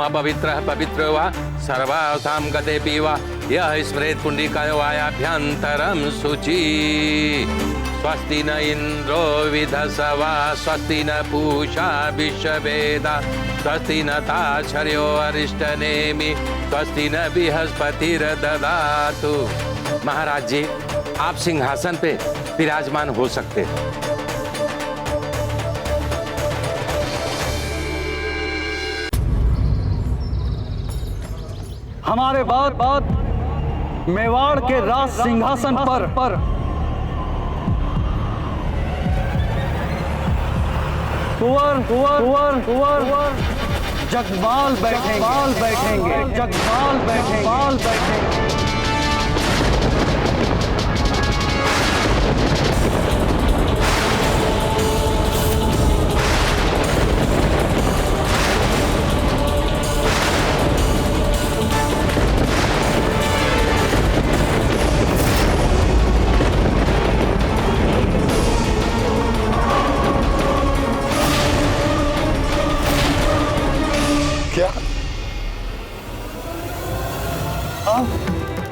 अपवित्रः पवित्रो वा सर्वासां गतेऽपि वा यः स्मरेत् पुण्डिकायाभ्यन्तरं शुचि। स्वस्ति न इन्द्रो विधसवा स्वस्ति न पूषा विश्ववेदा स्वस्ति न ताक्षर्यो अरिष्टनेमि स्वस्ति न बृहस्पतिर्दधातु। महाराज जी, आप सिंहासन पे विराजमान हो सकते हैं। हमारे बाद मेवाड़ के राज सिंहासन पर कुंवर जगमाल बैठेंगे।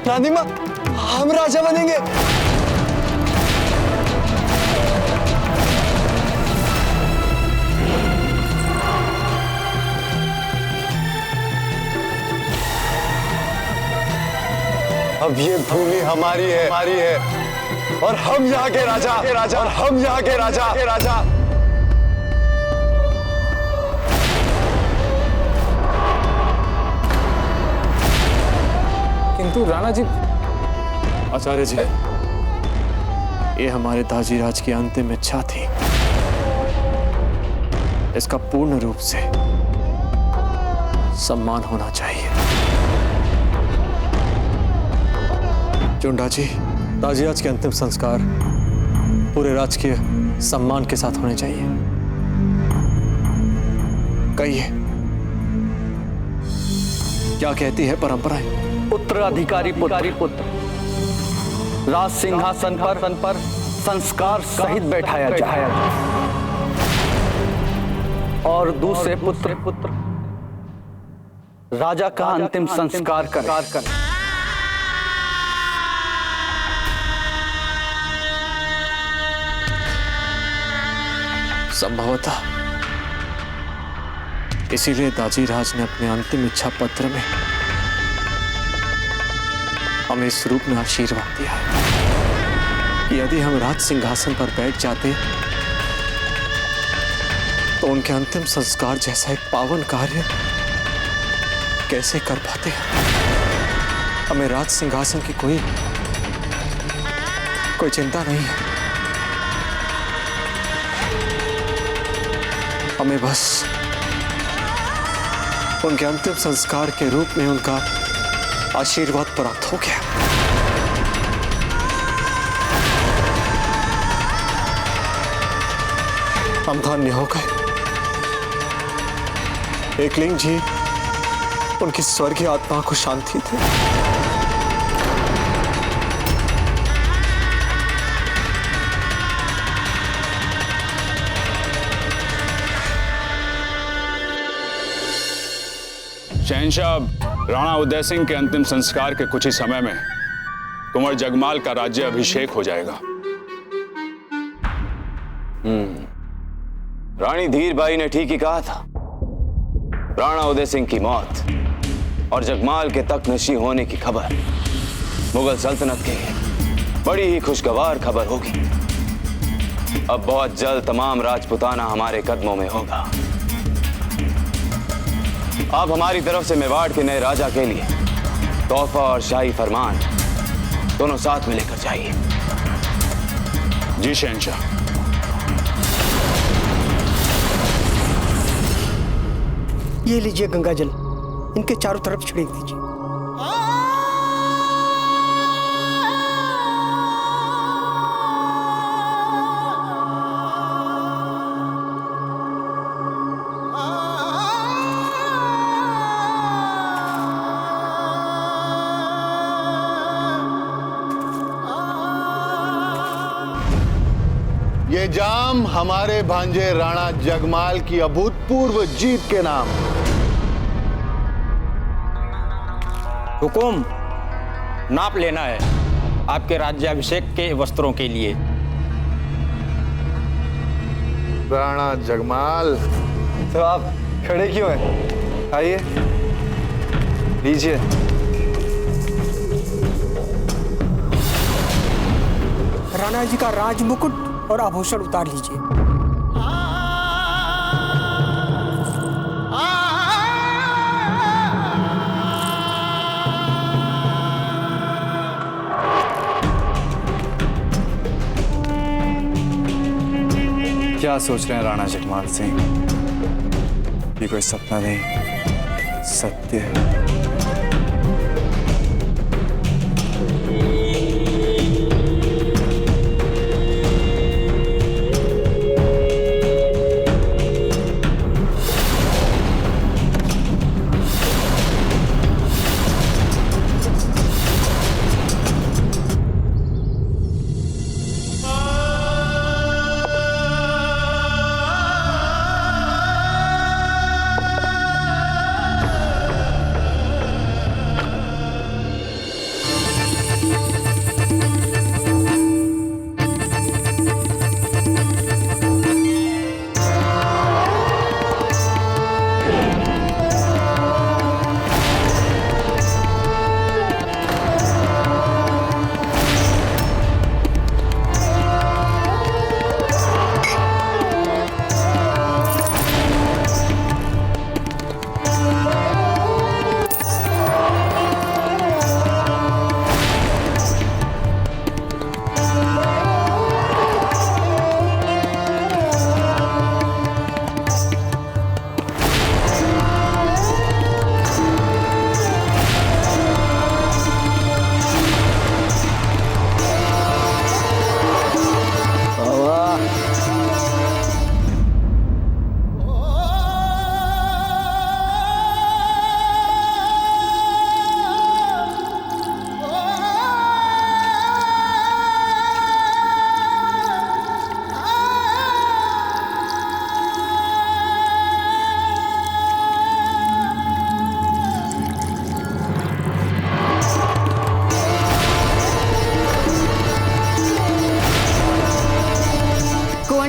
नानी माँ, हम राजा बनेंगे। अब ये भूमि हमारी है और हम यहाँ के राजा। किंतु राणा जी, आचार्य जी, ये हमारे दाजीराज की अंतिम इच्छा थी। इसका पूर्ण रूप से सम्मान होना चाहिए। चुंडा जी, दाजीराज के अंतिम संस्कार पूरे राजकीय सम्मान के साथ होने चाहिए। कहिए, क्या कहती है परंपराएं? उत्तराधिकारी पुत्र राज सिंहासन पर संस्कार सहित बैठाया जाए और दूसरे पुत्र राजा का अंतिम संस्कार कर। संभवतः इसीलिए दाजीराज ने अपने अंतिम इच्छा पत्र में हमें इस रूप में आशीर्वाद दिया है कि यदि हम राज सिंहासन पर बैठ जाते तो उनके अंतिम संस्कार जैसा एक पावन कार्य कैसे कर पाते हैं। हमें राज सिंहासन की कोई चिंता नहीं है। हमें बस उनके अंतिम संस्कार के रूप में उनका आशीर्वाद प्राप्त हो गया। हम धन्य हो गए। एकलिंग जी, उनकी स्वर्गीय आत्मा को शांति दे। शहंशाह, राणा उदय सिंह के अंतिम संस्कार के कुछ ही समय में कुंवर जगमाल का राज्य अभिषेक हो जाएगा। रानी धीरबाई ने ठीक ही कहा था। राणा उदय सिंह की मौत और जगमाल के तख्तनशी होने की खबर मुगल सल्तनत के लिए बड़ी ही खुशगवार खबर होगी। अब बहुत जल्द तमाम राजपुताना हमारे कदमों में होगा। आप हमारी तरफ से मेवाड़ के नए राजा के लिए तोहफा और शाही फरमान दोनों साथ में लेकर जाइए। जी शहंशाह। ये लीजिए गंगाजल, इनके चारों तरफ छिड़क दीजिए। ये जाम हमारे भांजे राणा जगमाल की अभूतपूर्व जीत के नाम। हुकुम, नाप लेना है आपके राज्याभिषेक के वस्त्रों के लिए। राणा जगमाल, तो आप खड़े क्यों हैं? आइए, लीजिए। राणा जी का राज मुकुट और आभूषण उतार लीजिए। क्या सोच रहे हैं राणा जगमाल सिंह? ये कोई सपना नहीं, सत्य है।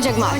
जगमाल,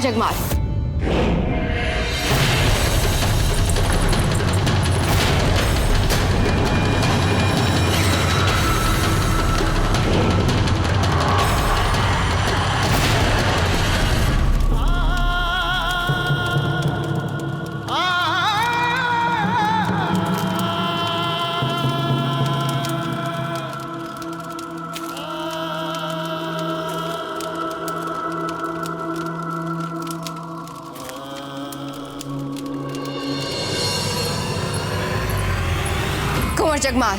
जगमाल,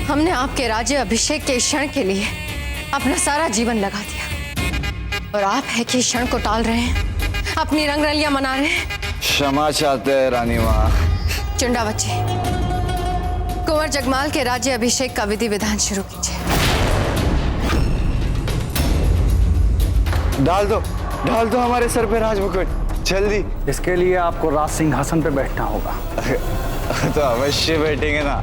हमने आपके राज्य अभिषेक के क्षण के लिए अपना सारा जीवन लगा दिया और आप है कि क्षण को टाल रहे हैं, अपनी रंगरलियां मना रहे हैं। क्षमा चाहते हैं रानी माँ। चुंडा बच्चे, कुंवर जगमाल के राज्य अभिषेक का विधि विधान शुरू कीजिए। डाल दो हमारे सर पे राज मुकुट, जल्दी। इसके लिए आपको राज सिंहासन पे बैठना होगा। तो अवश्य बैठेंगे ना।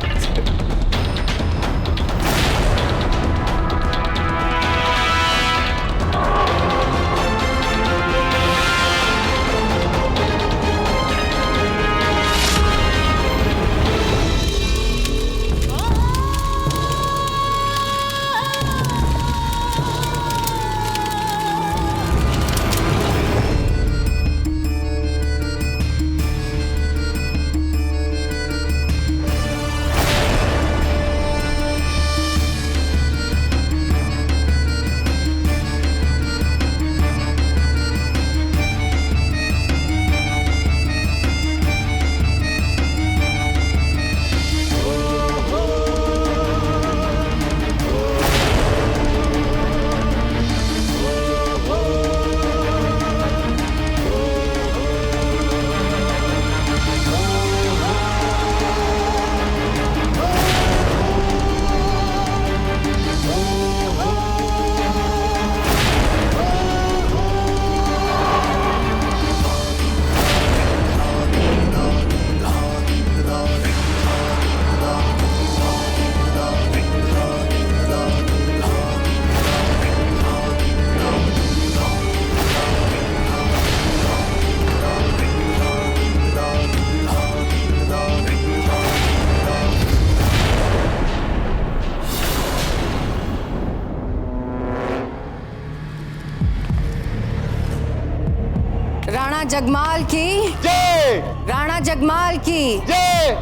राणा जगमाल की जय। राणा जगमाल की जय।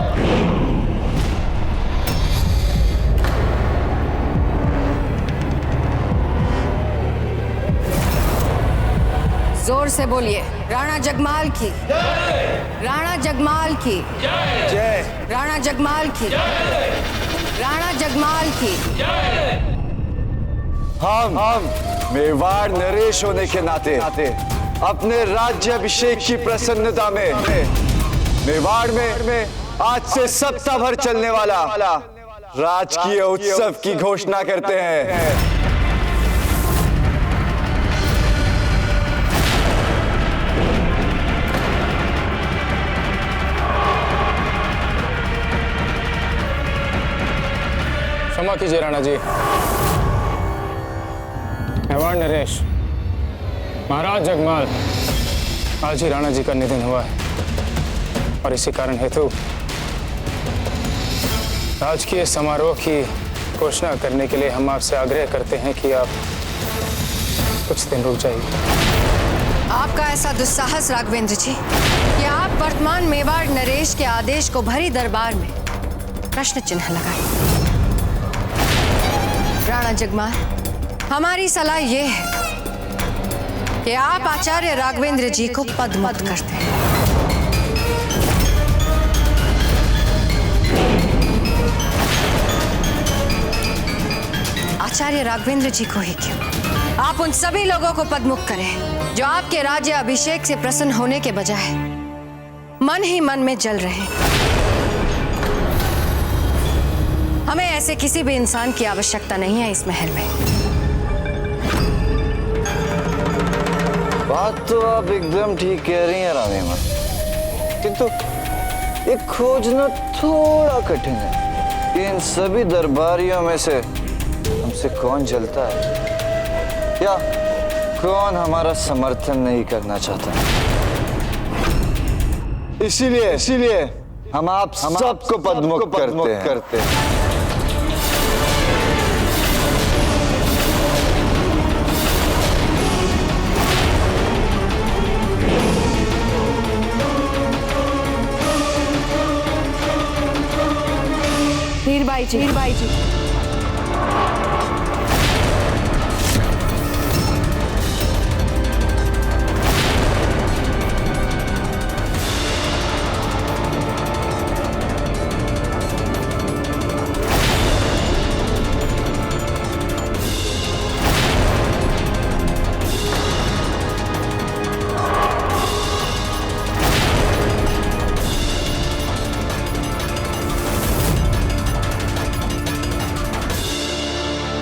जोर से बोलिए। राणा जगमाल की राणा जगमाल की जय। राणा जगमाल की राणा जगमाल की हम मेवाड़ नरेश होने के नाते अपने राज्याभिषेक की प्रसन्नता में मेवाड़ में आज से सप्ताह भर चलने वाला राजकीय उत्सव की घोषणा करते हैं। क्षमा कीजिए राणा जी। मेवाड़ नरेश महाराज जगमाल, आज ही राणा जी का निधन हुआ है और इसी कारण हेतु राजकीय समारोह की घोषणा करने के लिए हम आपसे आग्रह करते हैं कि आप कुछ दिन रुक जाइए। आपका ऐसा दुस्साहस राघवेंद्र जी कि आप वर्तमान मेवाड़ नरेश के आदेश को भरी दरबार में प्रश्न चिन्ह लगाए। राणा जगमाल, हमारी सलाह यह है कि आप आचार्य राघवेंद्र जी को पदमुक्त करते हैं। आचार्य राघवेंद्र जी को ही क्यों, आप उन सभी लोगों को पदमुक्त करें जो आपके राज्य अभिषेक से प्रसन्न होने के बजाय मन ही मन में जल रहे हैं। हमें ऐसे किसी भी इंसान की आवश्यकता नहीं है इस महल में। बात तो आप एकदम ठीक कह रही हैं रानी माँ, किंतु ये खोजना थोड़ा कठिन है कि इन सभी दरबारियों में से हमसे कौन जलता है या कौन हमारा समर्थन नहीं करना चाहता। इसीलिए हम आप सबको पदमुक्त करते हैं। हीरबाई जी।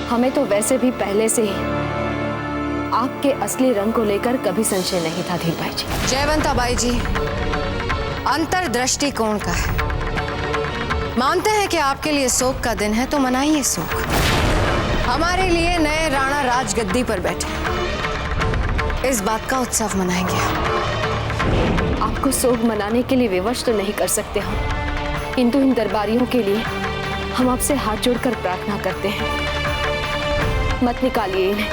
हमें तो वैसे भी पहले से ही आपके असली रंग को लेकर कभी संशय नहीं था धीरबाई जी। जयवंताबाई जी, अंतर्दृष्टि कोण का है। मानते हैं कि आपके लिए शोक का दिन है तो मनाइए शोक। हमारे लिए नए राणा राजगद्दी पर बैठे, इस बात का उत्सव मनाएंगे। आपको शोक मनाने के लिए विवश तो नहीं कर सकते हम, किंतु इन दरबारियों के लिए हम आपसे हाथ जोड़कर प्रार्थना करते हैं, मत निकालिए इन्हें।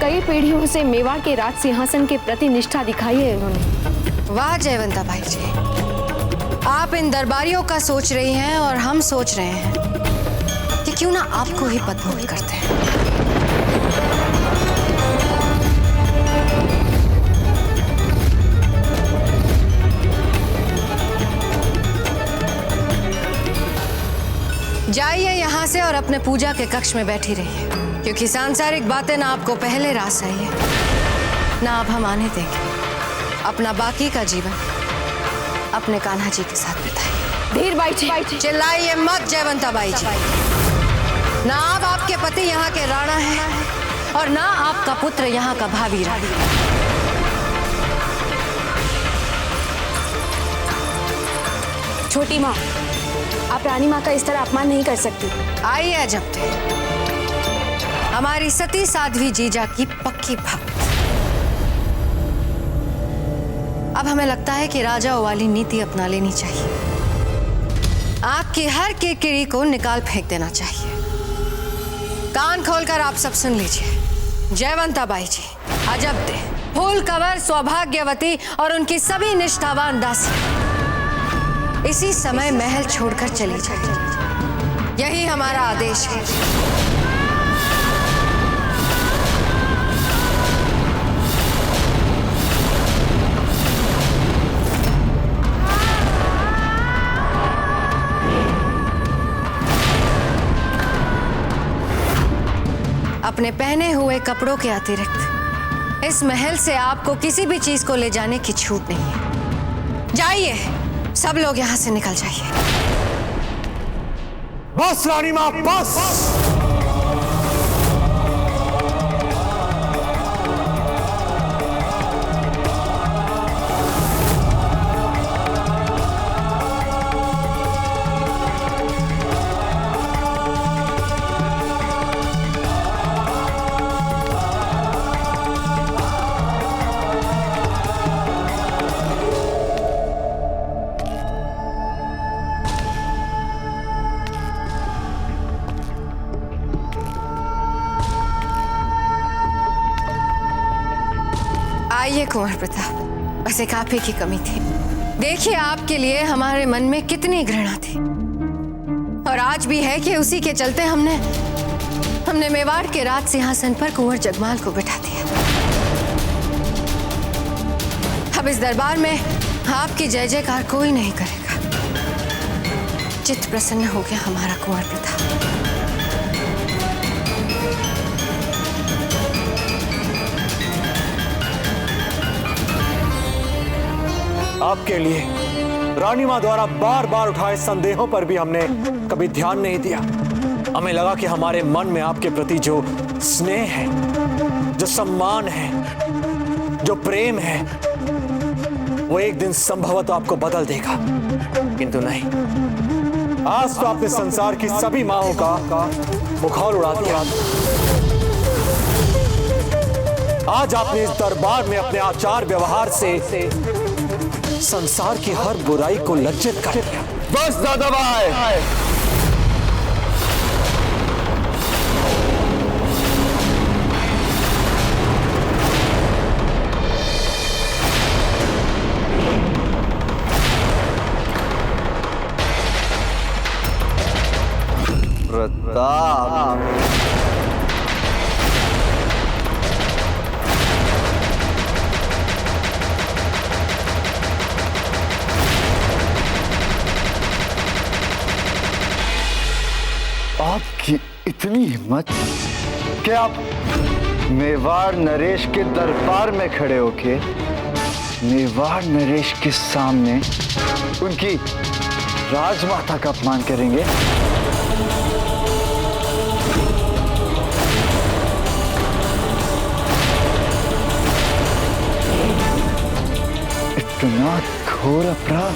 कई पीढ़ियों से मेवाड़ के राज सिंहासन के प्रति निष्ठा दिखाई है इन्होंने। वाह जयवंताबाई जी, आप इन दरबारियों का सोच रही हैं और हम सोच रहे हैं कि क्यों ना आपको ही पदमुक्त करते हैं। जाइए यहाँ से और अपने पूजा के कक्ष में बैठी रहिए, क्योंकि सांसारिक बातें ना आपको पहले रास आई है ना आप हम आने देंगे। अपना बाकी का जीवन अपने कान्हा जी के साथ बिताइए। धीरबाई जी, चिल्लाइए मत जयवंताबाई जी। ना आप आपके पति यहाँ के राणा हैं और ना आपका पुत्र यहाँ का भावी राणा। छोटी माँ, आप रानी माँ का इस तरह अपमान नहीं कर सकती। आइए अजबते, हमारी सती साध्वी जीजा की पक्की भक्त। अब हमें लगता है कि राजाओं वाली नीति अपना लेनी चाहिए। आपकी हर किरकिरी को निकाल फेंक देना चाहिए। कान खोलकर आप सब सुन लीजिए। जयवंताबाई जी, अजब दे, फूल कंवर, सौभाग्यवती और उनकी सभी निष्ठावान दासी इसी समय महल छोड़कर चली जाए। यही हमारा आदेश है। अपने पहने हुए कपड़ों के अतिरिक्त इस महल से आपको किसी भी चीज को ले जाने की छूट नहीं है। जाइए, सब लोग यहां से निकल जाइए। बस रानी मां, बस। आइए कुंवर प्रताप, बस एक आप ही की कमी थी। देखिए आपके लिए हमारे मन में कितनी घृणा थी, और आज भी है कि उसी के चलते हमने मेवाड़ के राज सिंहासन पर कुंवर जगमाल को बिठा दिया। अब इस दरबार में आपकी जय जयकार कोई नहीं करेगा। चित्त प्रसन्न हो गया हमारा कुंवर प्रताप। आपके लिए रानी मां द्वारा बार बार उठाए संदेहों पर भी हमने कभी ध्यान नहीं दिया। हमें लगा कि हमारे मन में आपके प्रति जो स्नेह है, जो सम्मान है, जो प्रेम है, वो एक दिन संभवतः आपको बदल देगा, किंतु नहीं। आज तो आपने संसार की सभी मांओं का मुखौल उड़ा दिया। आज आपने इस दरबार में अपने आचार व्यवहार से संसार की हर बुराई को लज्जित कर दिया। बस दादा भाई, प्रताप, आपकी इतनी हिम्मत कि आप मेवाड़ नरेश के दरबार में खड़े होके मेवाड़ नरेश के सामने उनकी राजमाता का अपमान करेंगे। इतना घोर अपराध,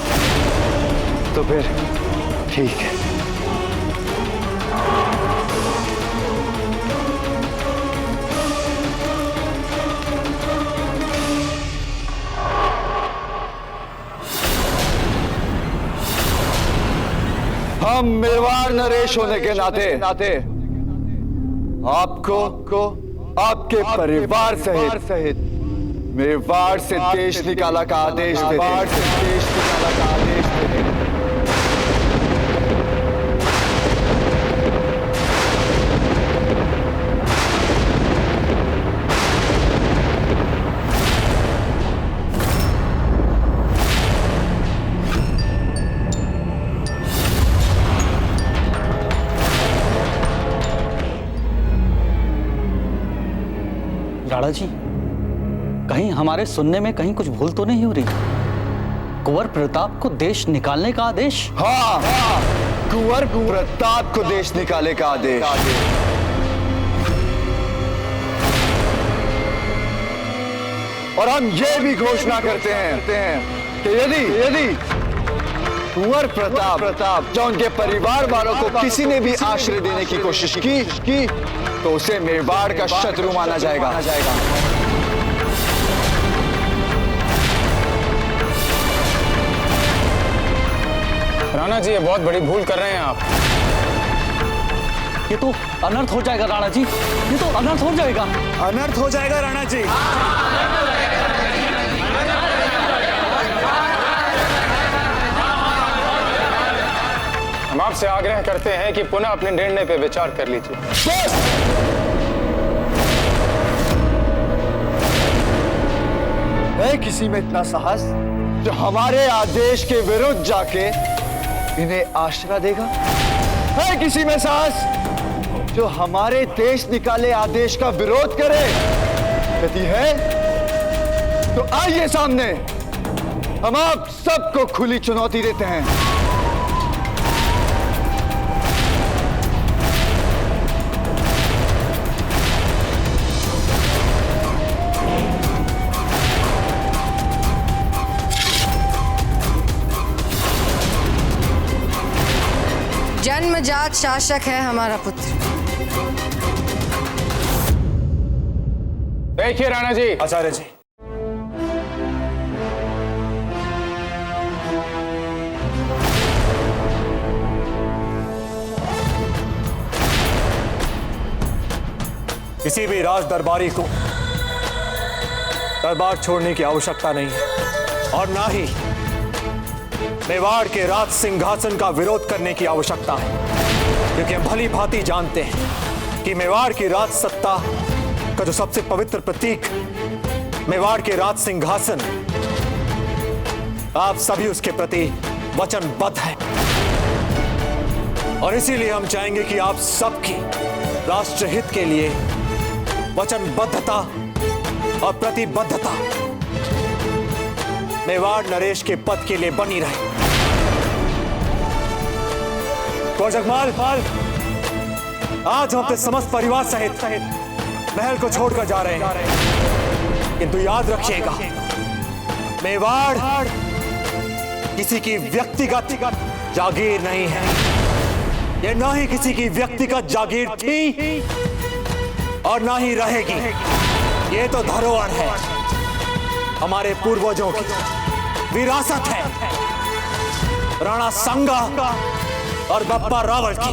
तो फिर ठीक है। हम मेवाड़ नरेश होने के नाते आपको आपके परिवार सहित मेवाड़ से देश निकाला का आदेश देते। लाड़ा जी, कहीं हमारे सुनने में कहीं कुछ भूल तो नहीं हो रही? कुंवर प्रताप को देश निकालने का आदेश? हाँ, कुंवर प्रताप को देश निकालने का आदेश। और हम ये भी घोषणा करते हैं कि यदि कुंवर प्रताप जो उनके परिवार वालों को किसी ने भी आश्रय देने की कोशिश की तो उसे मेवाड़ का शत्रु माना जाएगा। राणा जी, ये बहुत बड़ी भूल कर रहे हैं आप। ये तो अनर्थ हो जाएगा राणा जी, ये तो अनर्थ हो जाएगा। अनर्थ हो जाएगा राणा जी। आपसे आग्रह करते हैं कि पुनः अपने निर्णय पर विचार कर लीजिए। है किसी में इतना साहस जो हमारे आदेश के विरुद्ध जाके इन्हें आश्रय देगा? है किसी में साहस जो हमारे देश निकाले आदेश का विरोध करे? यदि है तो आइए सामने, हम आप सबको खुली चुनौती देते हैं। जन्मजात शासक है हमारा पुत्र। देखिए राणा जी। आचार्य जी, किसी भी राज दरबारी को दरबार छोड़ने की आवश्यकता नहीं है और ना ही मेवाड़ के राज सिंहासन का विरोध करने की आवश्यकता है, क्योंकि हम भली भांति जानते हैं कि मेवाड़ की राज सत्ता का जो सबसे पवित्र प्रतीक मेवाड़ के राज सिंहासन, आप सभी उसके प्रति वचनबद्ध हैं और इसीलिए हम चाहेंगे कि आप सबकी राष्ट्रहित के लिए वचनबद्धता और प्रतिबद्धता मेवाड़ नरेश के पद के लिए बनी रहे। तो जगमाल, आज हम अपने समस्त परिवार सहित महल को छोड़कर जा रहे हैं, किंतु याद रखिएगा, मेवाड़ किसी की व्यक्तिगत जागीर नहीं है, यह ना ही किसी की व्यक्तिगत जागीर थी और ना ही रहेगी। ये तो धरोहर है, हमारे पूर्वजों की विरासत है, राणा संगा और बप्पा रावल की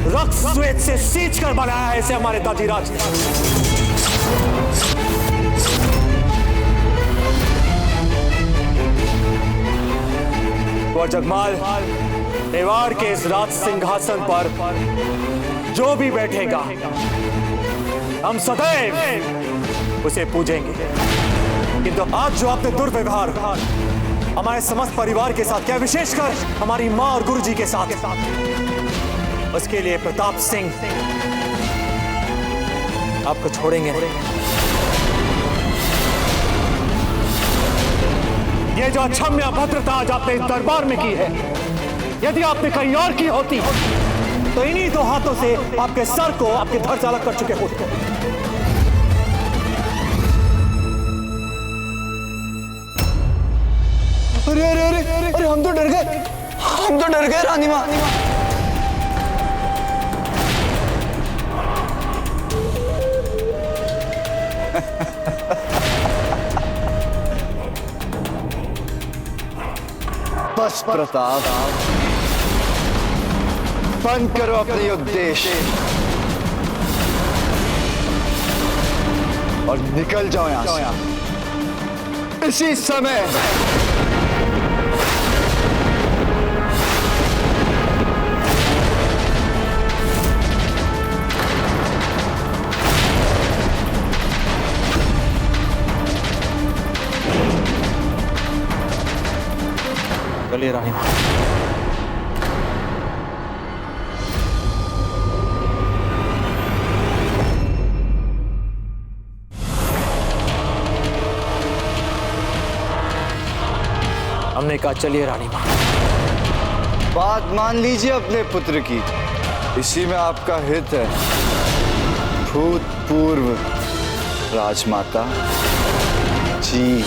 रक्त श्वेत से सींच कर बनाया है इसे हमारे दादीराज ने। तो जगमाल, मेवाड़ के इस राज सिंहासन पर जो भी बैठेगा हम सदैव उसे पूजेंगे, किंतु आज जो आपने दुर्व्यवहार हमारे समस्त परिवार के साथ, क्या विशेषकर हमारी मां और गुरुजी के साथ, उसके लिए प्रताप सिंह आपको छोड़ेंगे नहीं। ये जो अक्षम्य अभद्रता आज आपने इस दरबार में की है, यदि आपने कहीं और की होती तो इन्हीं दो हाथों से आपके सर को आपके धड़ चालक कर चुके होते। अरे अरे अरे अरे, हम तो डर गए रानी माँ। बस प्रताप, बंद करो अपने उद्देश्य और निकल जाओ यहां से इसी समय। चलिए रानी मां। हमने कहा चलिए रानी मां। बात मान लीजिए अपने पुत्र की, इसी में आपका हित है। भूतपूर्व राजमाता जी।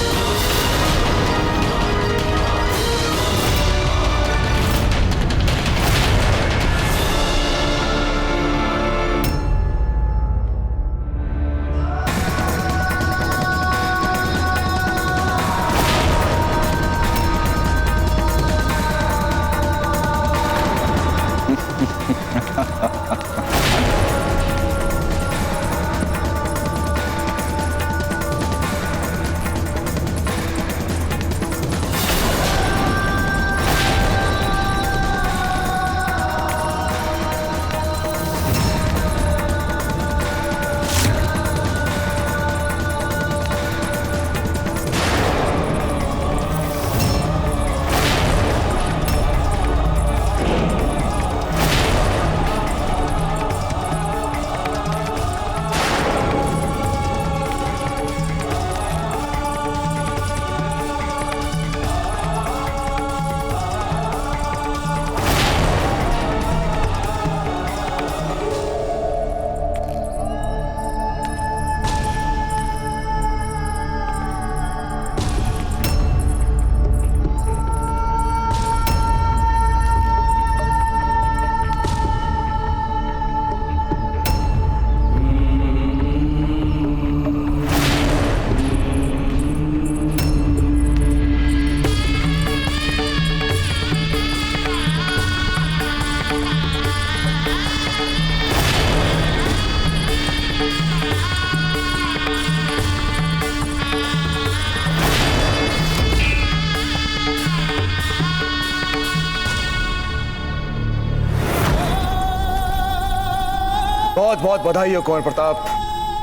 बहुत बधाई हो कुंवर प्रताप।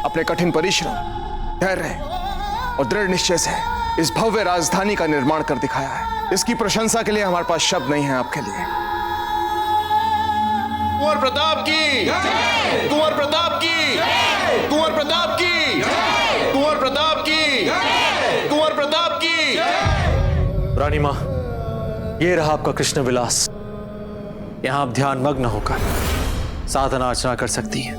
अपने कठिन परिश्रम, धैर्य और दृढ़ निश्चय से इस भव्य राजधानी का निर्माण कर दिखाया है। इसकी प्रशंसा के लिए हमारे पास शब्द नहीं है आपके लिए। कुंवर प्रताप की, कुंवर प्रताप की, कुंवर प्रताप की, कुंवर प्रताप की, कुंवर प्रताप की। रानी माँ, ये रहा आपका कृष्ण विलास। यहाँ आप ध्यान मग्न होकर साधना अर्चना कर सकती हैं।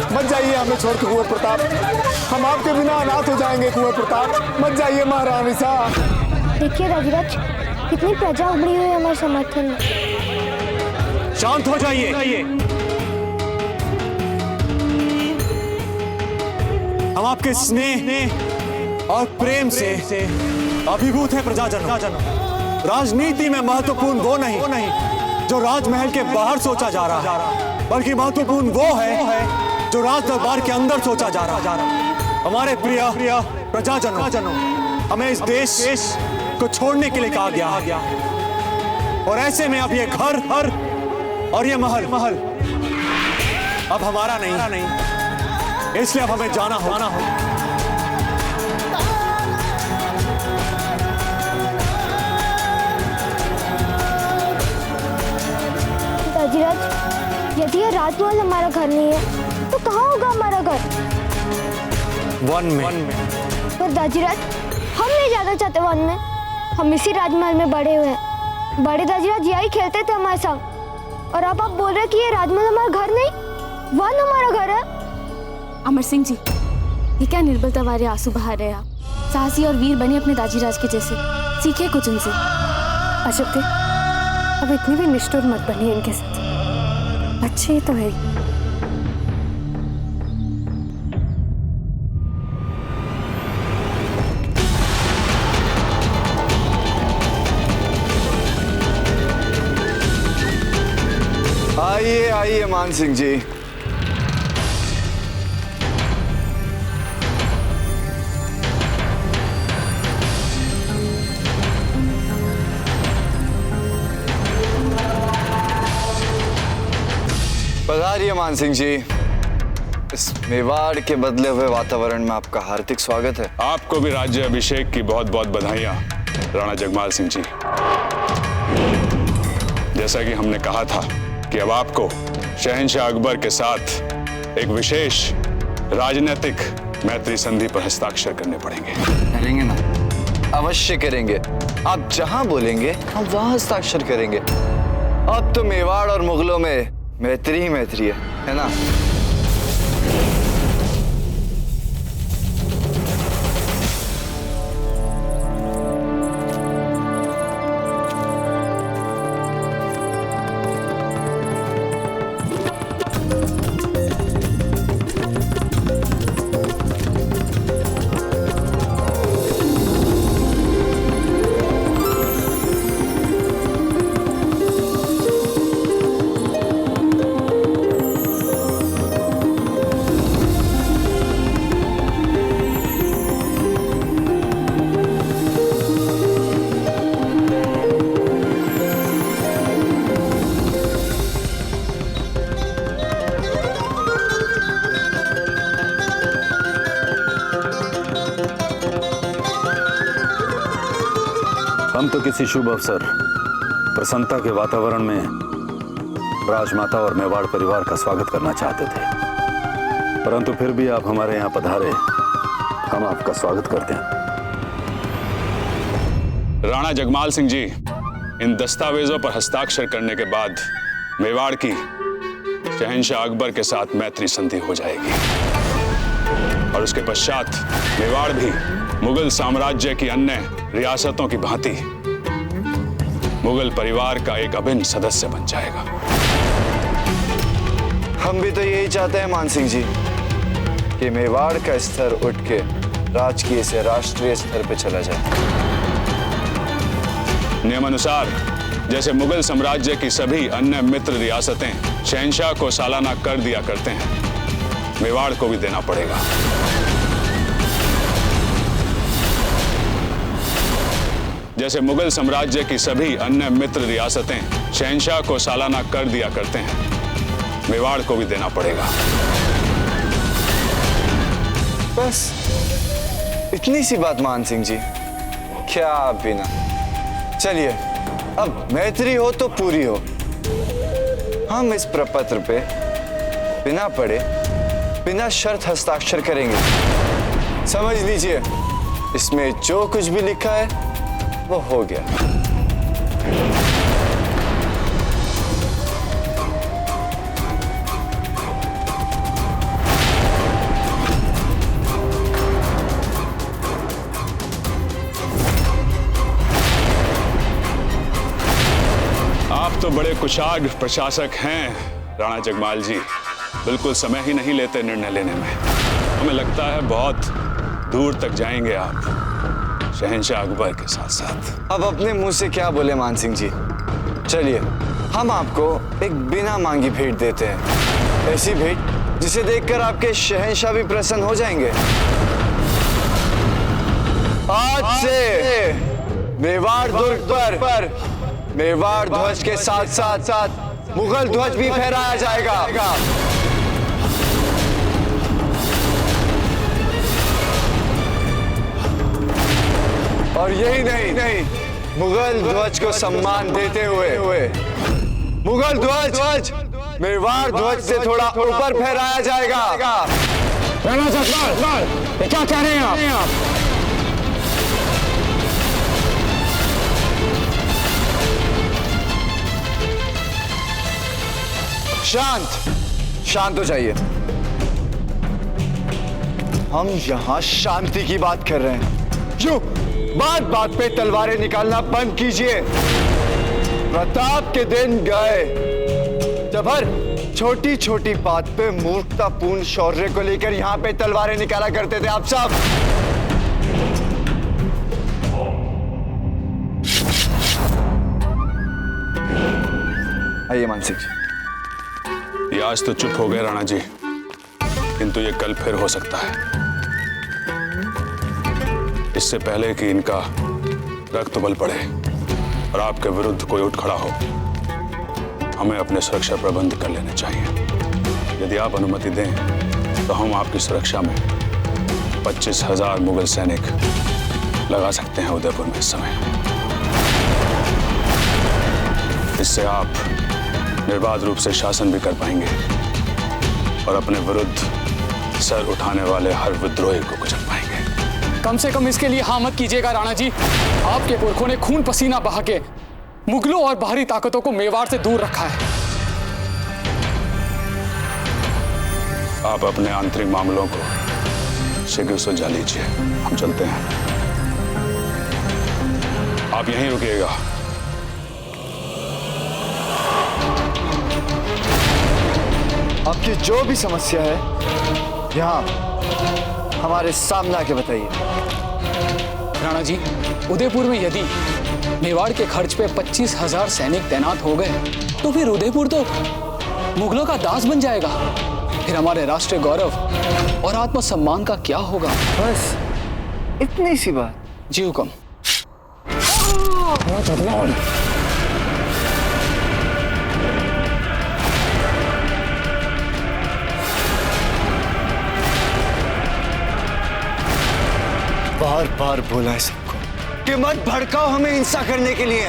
मत जाइए हमें छोड़ के कुंवर प्रताप, हम आपके बिना अनाथ हो जाएंगे। कुंवर प्रताप मत जाइए महारानी साहब। देखिए राजराज, कितनी प्रजा उमड़ी हुई है हमारे समर्थन में। शांत हो जाइए। हम आपके स्नेह और प्रेम से अभिभूत है प्रजाजनों। राजनीति में महत्वपूर्ण वो नहीं जो राजमहल के बाहर सोचा जा रहा है, बल्कि महत्वपूर्ण वो है जो राज दरबार के अंदर सोचा जा रहा है। हमारे प्रिय प्रजाजनों, हमें इस देश को छोड़ने के लिए कहा गया, और ऐसे में अब ये घर और ये महल अब हमारा नहीं, इसलिए अब हमें जाना हो। राजराज, यदि ये राजमहल हमारा घर नहीं है तो कहाँ होगा हमारा घर? वन में। पर दाजीराज, हम नहीं जाना चाहते वन में। हम इसी राजमहल में बड़े हुए हैं। बड़े दाजीराज यही खेलते थे हमारे संग, और अब आप बोल रहे कि ये राजमहल हमारा घर नहीं, वन हमारा घर है। अमर सिंह जी, ये क्या निर्बलता वाले आंसू बहा रहे हैं आप? साहसी और वीर बने अपने दाजीराज के जैसे, सीखे कुछ उनसे। अशोक थे, अब इतनी भी निष्ठुर मत बनिए इनके साथ, अच्छे ही तो है। आइए आइए मान सिंह जी। पधारिए मान सिंह जी। इस मेवाड़ के बदले हुए वातावरण में आपका हार्दिक स्वागत है। आपको भी राज्य अभिषेक की बहुत बहुत बधाइयां राणा जगमाल सिंह जी। जैसा कि हमने कहा था कि अब आपको शहंशाह अकबर के साथ एक विशेष राजनीतिक मैत्री संधि पर हस्ताक्षर करने पड़ेंगे। करेंगे ना, अवश्य करेंगे। आप जहां बोलेंगे हम वहां हस्ताक्षर करेंगे। अब तो मेवाड़ और मुगलों में मैत्री ही मैत्री है ना? हम तो किसी शुभ अवसर, प्रसन्नता के वातावरण में राजमाता और मेवाड़ परिवार का स्वागत करना चाहते थे, परंतु फिर भी आप हमारे यहाँ पधारे, हम आपका स्वागत करते हैं। राणा जगमाल सिंह जी, इन दस्तावेजों पर हस्ताक्षर करने के बाद मेवाड़ की शहंशाह अकबर के साथ मैत्री संधि हो जाएगी, और उसके पश्चात मेवाड़ भी मुगल साम्राज्य की अन्य रियासतों की भांति मुगल परिवार का एक अभिन्न सदस्य बन जाएगा। हम भी तो यही चाहते हैं मान सिंह जी कि मेवाड़ का स्तर उठ के राजकीय से राष्ट्रीय स्तर पे चला जाए। नियमानुसार जैसे मुगल साम्राज्य की सभी अन्य मित्र रियासतें शहंशाह को सालाना कर दिया करते हैं, मेवाड़ को भी देना पड़ेगा। जैसे मुगल साम्राज्य की सभी अन्य मित्र रियासतें शहंशाह को सालाना कर दिया करते हैं, मेवाड़ को भी देना पड़ेगा। बस इतनी सी बात मान सिंह जी, क्या बिना। चलिए अब मैत्री हो तो पूरी हो। हम इस प्रपत्र पे बिना पढ़े बिना शर्त हस्ताक्षर करेंगे। समझ लीजिए इसमें जो कुछ भी लिखा है वो हो गया। आप तो बड़े कुशाग्र प्रशासक हैं राणा जगमाल जी, बिल्कुल समय ही नहीं लेते निर्णय लेने में। हमें लगता है बहुत दूर तक जाएंगे आप शहंशाह अकबर के साथ साथ। अब अपने मुंह से क्या बोले मान सिंह जी। चलिए हम आपको एक बिना मांगी भेंट देते हैं, ऐसी भेंट जिसे देखकर आपके शहंशाह भी प्रसन्न हो जाएंगे। आज से मेवाड़ दुर्ग पर मेवाड़ ध्वज के साथ साथ मुगल ध्वज भी फहराया जाएगा। और यही नहीं, मुगल ध्वज को सम्मान देते हुए मुगल ध्वज मेवाड़ ध्वज से थोड़ा ऊपर फहराया जाएगा। राणा जगमाल, ये क्या कह रहे हैं आप? शांत हो जाइए। हम यहां शांति की बात कर रहे हैं। क्यों बात पे तलवारें निकालना बंद कीजिए। प्रताप के दिन गए जब हर छोटी छोटी बात पे मूर्खतापूर्ण शौर्य को लेकर यहां पे तलवारें निकाला करते थे आप सब। आइए मान सिंह जी। ये आज तो चुप हो गए राणा जी, किंतु ये कल फिर हो सकता है। इससे पहले कि इनका रक्त बल पड़े और आपके विरुद्ध कोई उठ खड़ा हो, हमें अपने सुरक्षा प्रबंध कर लेने चाहिए। यदि आप अनुमति दें तो हम आपकी सुरक्षा में 25,000 मुगल सैनिक लगा सकते हैं उदयपुर में इस समय। इससे आप निर्बाध रूप से शासन भी कर पाएंगे और अपने विरुद्ध सर उठाने वाले हर विद्रोही को कुचल पाएंगे। कम से कम इसके लिए हाँ मत कीजिएगा राणा जी। आपके पुरखों ने खून पसीना बहा के मुगलों और बाहरी ताकतों को मेवाड़ से दूर रखा है। आप अपने आंतरिक मामलों को शीघ्र सुलझा लीजिए, हम चलते हैं। आप यहीं रुकिएगा। आपकी जो भी समस्या है यहाँ हमारे सामने आके बताइए। राणा जी, उदयपुर में यदि मेवाड़ के खर्च पे 25,000 सैनिक तैनात हो गए तो फिर उदयपुर तो मुगलों का दास बन जाएगा। फिर हमारे राष्ट्रीय गौरव और आत्मसम्मान का क्या होगा? बस इतनी सी बात। जी हुक्म। बार बार बोला है सबको कि मत भड़काओ हमें हिंसा करने के लिए।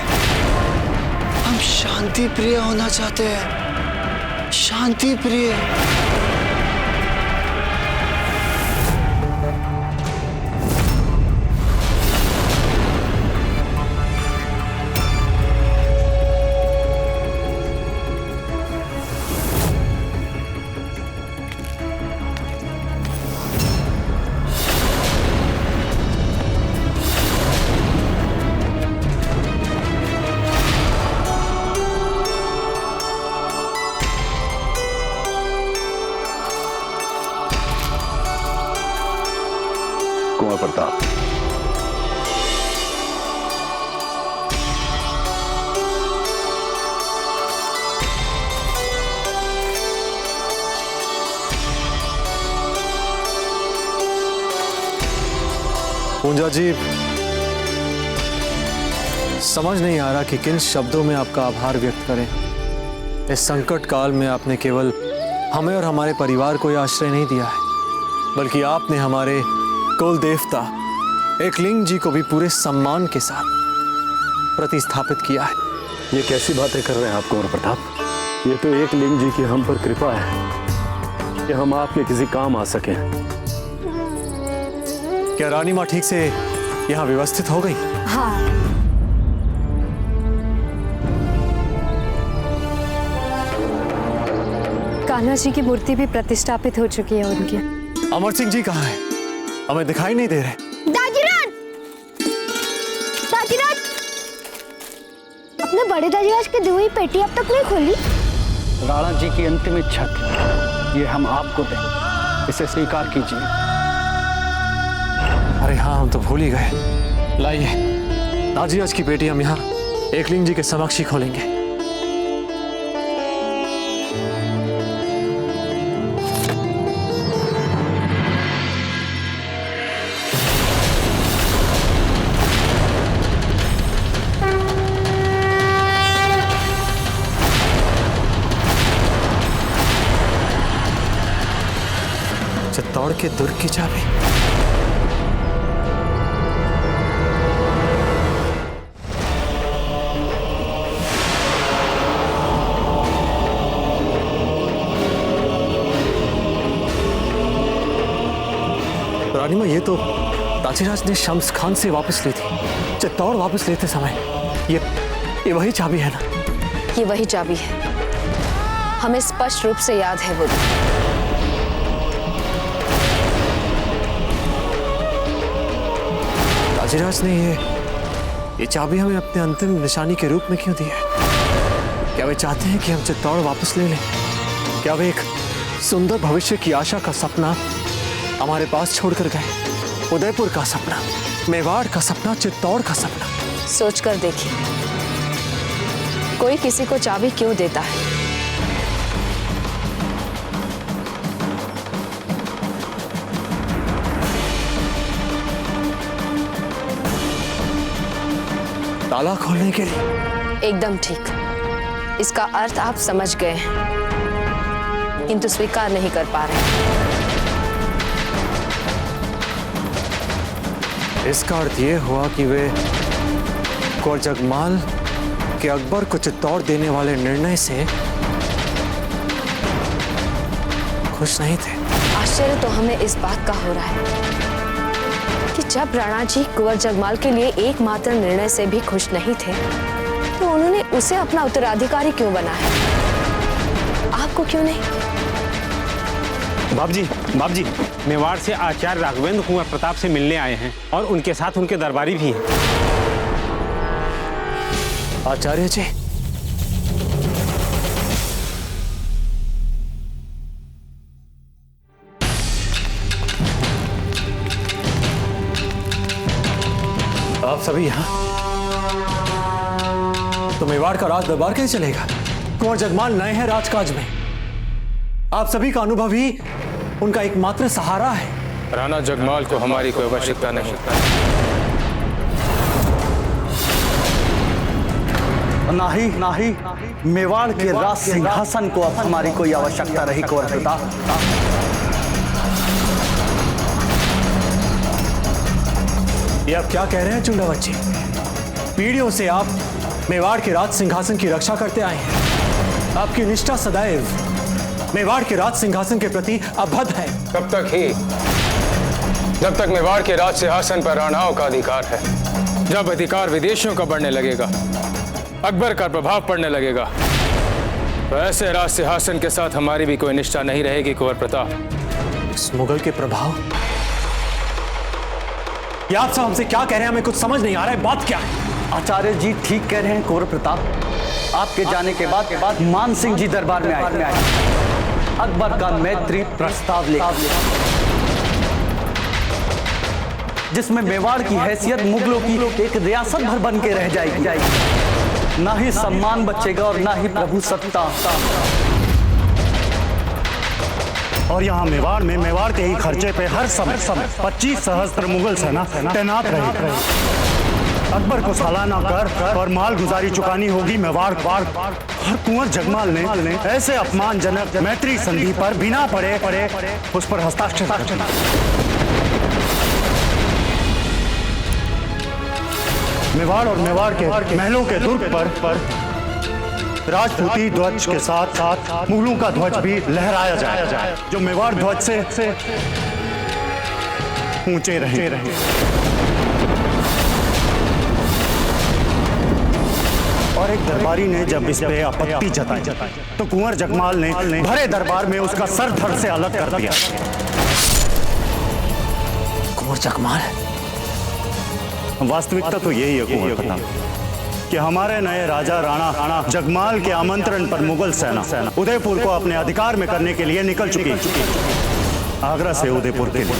हम शांति प्रिय होना चाहते हैं, शांति प्रिय। कुंवर प्रताप, पूंजा जी, समझ नहीं आ रहा कि किन शब्दों में आपका आभार व्यक्त करें। इस संकट काल में आपने केवल हमें और हमारे परिवार को यह आश्रय नहीं दिया है, बल्कि आपने हमारे कुल देवता एकलिंग जी को भी पूरे सम्मान के साथ प्रतिस्थापित किया है। ये कैसी बातें कर रहे हैं आप कुंवर प्रताप? ये तो एकलिंग जी की हम पर कृपा है कि हम आपके किसी काम आ सके। क्या रानी माँ ठीक से यहाँ व्यवस्थित हो गई? हाँ। कान्हा जी की मूर्ति भी प्रतिष्ठापित हो चुकी है उनकी। अमर सिंह जी कहाँ हैं? हमें दिखाई नहीं दे रहे। दाजीराज! दाजीराज! अपने बड़े दाजीराज की दी हुई पेटी अब तक नहीं खोली। राणा जी की अंतिम इच्छा थी, ये हम आपको दें, इसे स्वीकार कीजिए। अरे हाँ, हम तो भूल ही गए। लाइए, दाजीराज की पेटी हम यहाँ एकलिंग जी के समक्ष ही खोलेंगे। चित्तौड़ के दुर्ग की चाबी। रानी माँ, ये तो दाजीराज ने शम्स खान से वापस ली थी। चित्तौड़ वापस लेते समय ये वही चाबी है ना? ये वही चाबी है, हमें स्पष्ट रूप से याद है वो। दाजीराज ने ये चाबी हमें अपने अंतिम निशानी के रूप में क्यों दी है? क्या वे चाहते हैं कि हम चित्तौड़ वापस ले लें? क्या वे एक सुंदर भविष्य की आशा का सपना हमारे पास छोड़कर गए? उदयपुर का सपना, मेवाड़ का सपना, चित्तौड़ का सपना। सोचकर देखिए, कोई किसी को चाबी क्यों देता है? ताला खोलने के लिए। एकदम ठीक। इसका अर्थ आप समझ गए हैं, किंतु स्वीकार नहीं कर पा रहे। इसका अर्थ ये हुआ कि वे कुंवर जगमाल के अकबर को चित्तौड़ देने वाले निर्णय से खुश नहीं थे। आश्चर्य तो हमें इस बात का हो रहा है कि जब राणा जी कुंवर जगमाल के लिए एकमात्र निर्णय से भी खुश नहीं थे, तो उन्होंने उसे अपना उत्तराधिकारी क्यों बनाया? आपको क्यों नहीं? बाप जी, मेवाड़ से आचार्य राघवेंद्र कुंवर प्रताप से मिलने आए हैं और उनके साथ उनके दरबारी भी हैं। आचार्य जी, आप सभी यहाँ? तो मेवाड़ का राज दरबार कैसे चलेगा? कुंवर जगमाल नए हैं राजकाज में। आप सभी का अनुभव ही उनका एकमात्र सहारा है। राणा जगमाल को हमारी कोई आवश्यकता नहीं। ना ही मेवाड़ के राज सिंहासन को अब हमारी कोई आवश्यकता रही कुंवर प्रताप। ये आप क्या कह रहे हैं चुंडा बच्ची? पीढ़ियों से आप मेवाड़ के राज सिंहासन की रक्षा करते आए हैं। आपकी निष्ठा सदैव मेवाड़ के राज सिंहासन के प्रति अभद्र है। तब तक ही जब तक मेवाड़ के राज सिंहासन पर राणाओं का अधिकार है। जब अधिकार विदेशियों का बढ़ने लगेगा, अकबर का प्रभाव पड़ने लगेगा, तो ऐसे राज सिंहासन के साथ हमारी भी कोई निष्ठा नहीं रहेगी कुंवर प्रताप। इस मुगल के प्रभाव? ये आप सब हमसे क्या कह रहे हैं? हमें कुछ समझ नहीं आ रहा है, बात क्या है? आचार्य जी ठीक कह रहे हैं कुंवर प्रताप। आपके जाने के बाद मान सिंह जी दरबार में आए। अकबर का मैत्री प्रस्ताव लेकर, जिसमें मेवाड़ की हैसियत मुगलों की एक रियासत भर बन के रह जाएगी। ना ही सम्मान बचेगा और ना ही प्रभु सत्ता। और यहाँ मेवाड़ में मेवाड़ के ही खर्चे पे हर समय 25 सहस्त्र मुगल सेना तैनात रहेगी। अकबर को सालाना कर और माल गुजारी चुकानी होगी मेवाड़ और कुंवर जगमाल ने ऐसे अपमानजनक मैत्री संधि पर बिना पड़े उस पर हस्ताक्षर कर दिए। मेवाड़ और मेवाड़ के महलों के दुर्ग पर राजपूती ध्वज के साथ मुगलों का ध्वज भी लहराया जाए, जो मेवाड़ ध्वज से ऊंचे रहे। और एक दरबारी ने जब इस पे आपत्ति जताई तो कुंवर जगमाल ने भरे दरबार में उसका सर धड़ से अलग कर दिया। कुंवर जगमाल? वास्तविकता तो यही है कुंवर प्रताप कि हमारे नए राजा राणा जगमाल के आमंत्रण पर मुगल सेना उदयपुर को अपने अधिकार में करने के लिए निकल चुकी है, आगरा से उदयपुर के लिए।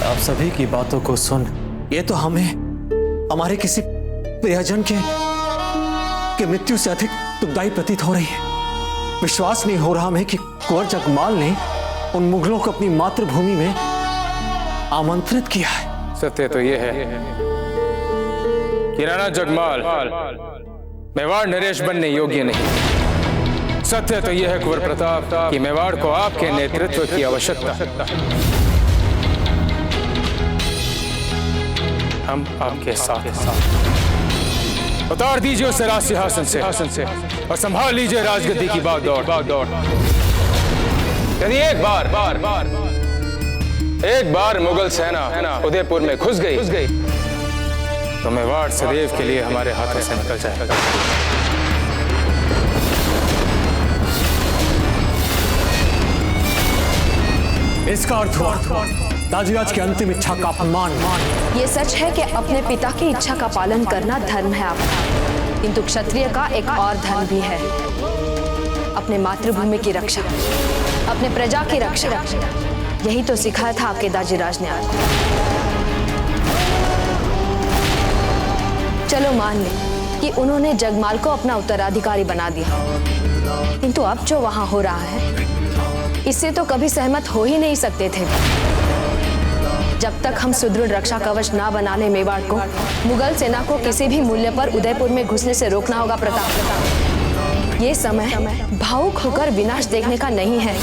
आप सभी की बातों को सुन ये तो हमें हमारे किसी प्रियजन के मृत्यु से अधिक दुखदायी प्रतीत हो रही है। विश्वास नहीं हो रहा हमें कि कुंवर जगमाल ने उन मुगलों को अपनी मातृभूमि में आमंत्रित किया है। सत्य तो यह है कि राणा जगमाल मेवाड़ नरेश बनने योग्य नहीं। सत्य तो यह है कुंवर प्रताप कि मेवाड़ को आपके नेतृत्व की आवश्यकता है। हम आपके साथ उतार दीजिए उसे राज सिंहासन से और संभाल लीजिए राजगद्दी की बागडोर। यदि एक बार मुगल सेना उदयपुर में घुस गई तो मेवाड़ सदैव के लिए हमारे हाथों से निकल जाएगा। इसका अर्थ हुआ दाजीराज की अंतिम इच्छा का अपमान। ये सच है कि अपने पिता की इच्छा का पालन करना धर्म है आपका, किंतु क्षत्रिय का एक और धर्म भी है, अपने मातृभूमि की रक्षा, अपने प्रजा की रक्षा। यही तो सिखाया था आपके दाजीराज ने आपको। चलो मान लें कि उन्होंने जगमाल को अपना उत्तराधिकारी बना दिया, किंतु अब जो वहां हो रहा है इससे तो कभी सहमत हो ही नहीं सकते थे। जब तक हम सुदृढ़ रक्षा कवच ना बना ले मेवाड़ को, मुगल सेना को किसी भी मूल्य पर उदयपुर में घुसने से रोकना होगा प्रताप। ये समय भावुक होकर विनाश देखने का नहीं है।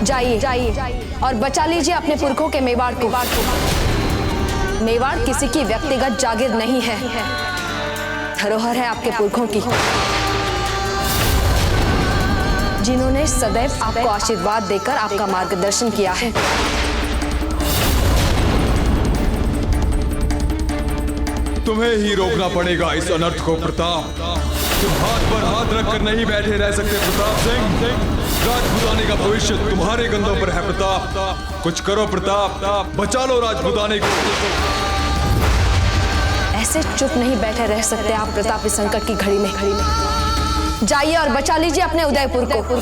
जाइए और बचा लीजिए अपने पुरखों के मेवाड़ को। मेवाड़ किसी की व्यक्तिगत जागीर नहीं है, धरोहर है आपके पुरखों की, जिन्होंने सदैव आपको आशीर्वाद देकर आपका मार्गदर्शन किया है। तुम्हें ही रोकना पड़ेगा इस अनर्थ को प्रताप। तुम हाथ पर हाथ रखकर नहीं बैठे रह सकते प्रताप सिंह। राजपूताने का भविष्य तुम्हारे कंधों पर है प्रताप। कुछ करो प्रताप, बचा लो राजपूताने को। ऐसे चुप नहीं बैठे रह सकते आप प्रताप इस संकट की घड़ी में। जाइए और बचा लीजिए अपने उदयपुर को।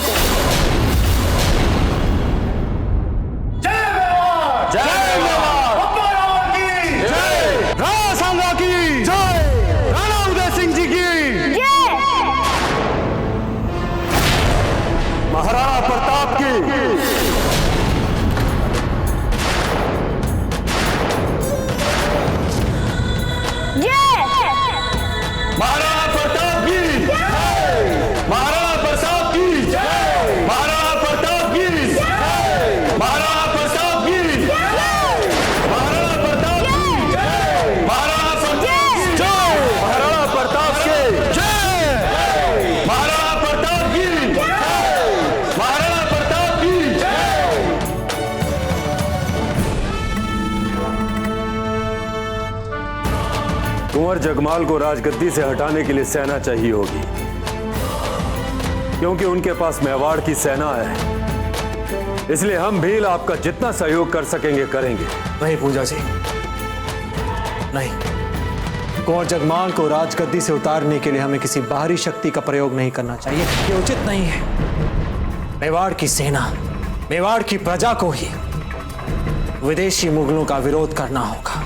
महाराणा प्रताप की महाराणा प्रताप की महाराणा प्रताप की महाराणा प्रताप की महाराणा प्रताप की महाराणा प्रताप की महाराणा प्रताप के महाराणा प्रताप की महाराणा प्रताप की। कुंवर जगमाल को राजगद्दी से हटाने के लिए सेना चाहिए होगी, क्योंकि उनके पास मेवाड़ की सेना है। इसलिए हम भी आपका जितना सहयोग कर सकेंगे करेंगे। नहीं पूजा जी, नहीं। कुंवर जगमाल को राजगद्दी से उतारने के लिए हमें किसी बाहरी शक्ति का प्रयोग नहीं करना चाहिए, ये उचित नहीं है। मेवाड़ की सेना, मेवाड़ की प्रजा को ही विदेशी मुगलों का विरोध करना होगा।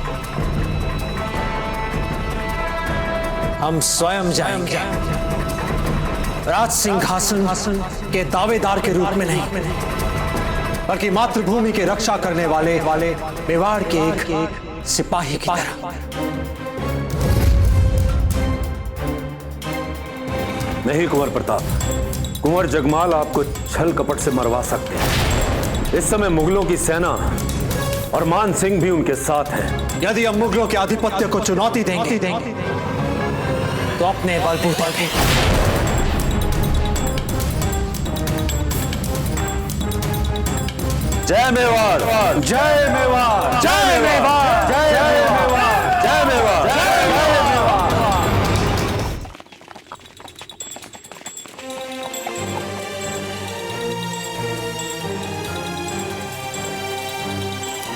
हम स्वयं जाएंगे, राज सिंहासन के दावेदार के रूप में नहीं, बल्कि मातृभूमि की रक्षा करने वाले मेवाड़ के एक सिपाही की तरह। नहीं कुंवर प्रताप, कुंवर जगमाल आपको छल कपट से मरवा सकते हैं। इस समय मुगलों की सेना और मान सिंह भी उनके साथ है। यदि हम मुगलों के आधिपत्य को चुनौती देंगे तो अपने बलबूते जय मेवाड़, जय मेवाड़, जय मेवाड़, जय मेवाड़, जय मेवाड़,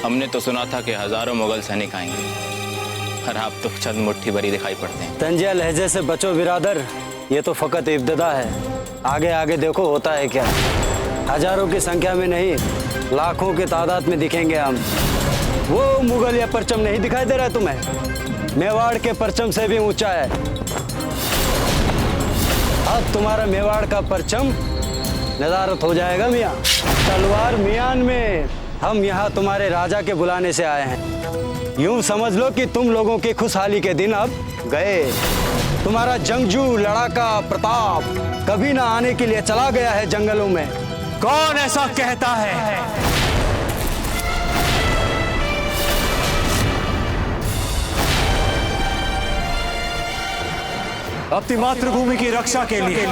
हमने तो सुना था कि हजारों मुगल सैनिक आएंगे, और आप तो चंद मुट्ठी भरी दिखाई पड़ते हैं। तंजिया लहजे से बचो बिरादर, ये तो फकत इब्तदा है। आगे आगे देखो होता है क्या। हजारों की संख्या में नहीं, लाखों की तादाद में दिखेंगे हम। वो मुगल या परचम नहीं दिखाई दे रहा है तुम्हें? मेवाड़ के परचम से भी ऊंचा है। अब तुम्हारा मेवाड़ का परचम नदारत हो जाएगा मियाँ। तलवार मियान में हम यहाँ तुम्हारे राजा के बुलाने से आए हैं। यूं समझ लो कि तुम लोगों की खुशहाली के दिन अब गए। तुम्हारा जंगजू लड़ाका प्रताप कभी ना आने के लिए चला गया है जंगलों में। कौन ऐसा कहता है? अपनी मातृभूमि की रक्षा के लिए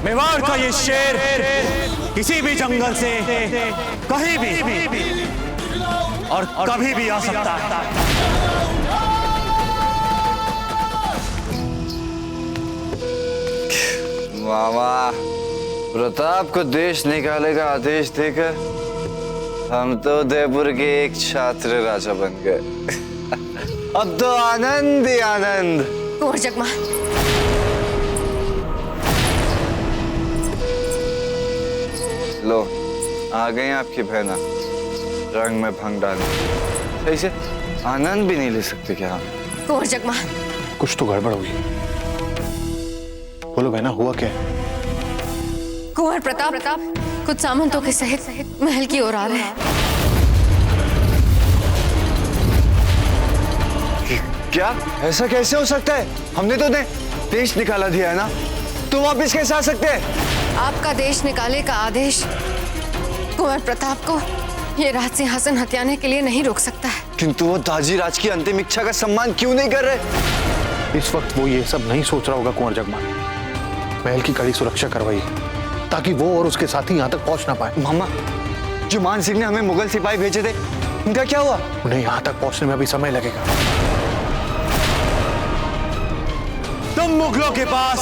मेवाड़ का ये शेर किसी भी जंगल से कहीं भी और कभी भी आ सकता है। मामा, प्रताप को देश निकाले का आदेश देकर हम तो उदयपुर के एक छात्र राजा बन गए। अब तो आनंद ही आनंद। कुंवर जगमाल, लो आ गई आपकी बहना रंग में भंग डालने। सही से आनंद भी नहीं ले सकते क्या आप? कुंवर जगमाल, कुछ तो गड़बड़ हुई। बोलो बहना, हुआ क्या? कुंवर प्रताप कुछ सामंतों के सहित महल की ओर आ रहे हैं। क्या? ऐसा कैसे हो सकता है? हमने तो देश निकाला दिया है ना, तो वापिस कैसे आ सकते हैं? आपका देश निकाले का आदेश कुंवर प्रताप को ये राज सिंहासन हथियाने के लिए नहीं रोक सकता है। किंतु वो दाजी राज की अंतिम इच्छा का सम्मान क्यों नहीं कर रहे? इस वक्त वो ये सब नहीं सोच रहा होगा कुंवर जगमाल। महल की कड़ी सुरक्षा करवाई ताकि वो और उसके साथी यहाँ तक पहुँच ना पाए। मामा, जो मान सिंह ने हमें मुगल सिपाही भेजे थे, उनका क्या हुआ? उन्हें यहाँ तक पहुँचने में अभी समय लगेगा। तुम मुगलों के पास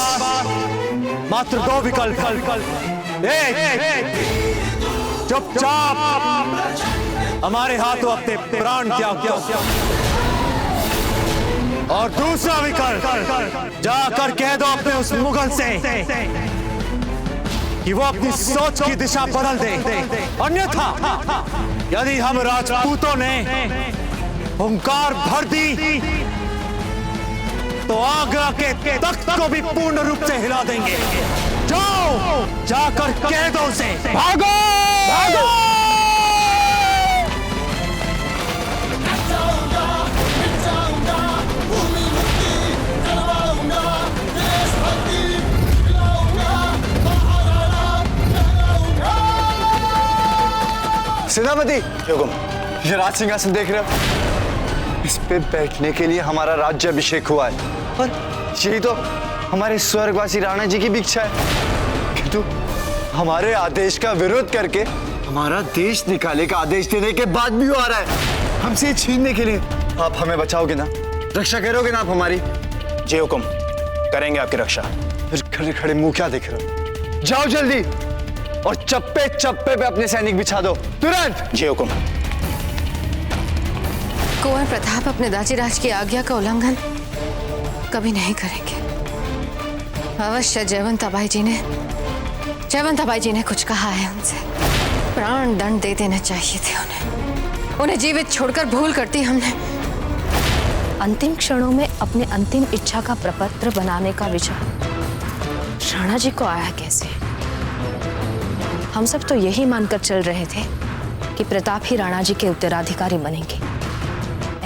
मात्र दो विकल्प, एक चुपचाप हमारे हाथों अपने प्राण त्याग दो, और दूसरा विकल्प जाकर कह दो अपने उस मुगल से कि वो अपनी सोच की दिशा बदल दे। अन्यथा यदि हम राजपूतों ने हुंकार भर दी तो आगरा के तख्त को भी पूर्ण रूप से हिला देंगे। जाओ, जाकर कह दो उसे, भागो, भागो। सेनापति, ये राज सिंहासन देख रहे हो? इस पे बैठने के लिए हमारा राज्याभिषेक हुआ है, और यही तो हमारे स्वर्गवासी राणा जी की भी इच्छा है। किंतु हमारे आदेश का विरोध करके हमारा देश निकाले का आदेश देने के बाद भी वो आ रहा है हमसे छीनने के लिए। आप हमें बचाओगे ना? रक्षा करोगे ना आप हमारी? जी हुक्म, करेंगे आपकी रक्षा। फिर खड़े खड़े मुंह क्या देख रहे हो? जाओ जल्दी और चप्पे चप्पे पे अपने सैनिक बिछा दो, तुरंत। जी हुक्म। कुंवर प्रताप अपने दाजीराज की आज्ञा का उल्लंघन कभी नहीं करेंगे। अवश्य जयवंताबाई जी ने कुछ कहा है उनसे। प्राण दंड दे देना चाहिए थे उन्हें जीवित छोड़कर भूल करती हमने। अंतिम क्षणों में अपने अंतिम इच्छा का प्रपत्र बनाने का विचार राणा जी को आया कैसे? हम सब तो यही मानकर चल रहे थे कि प्रताप ही राणा जी के उत्तराधिकारी बनेंगे।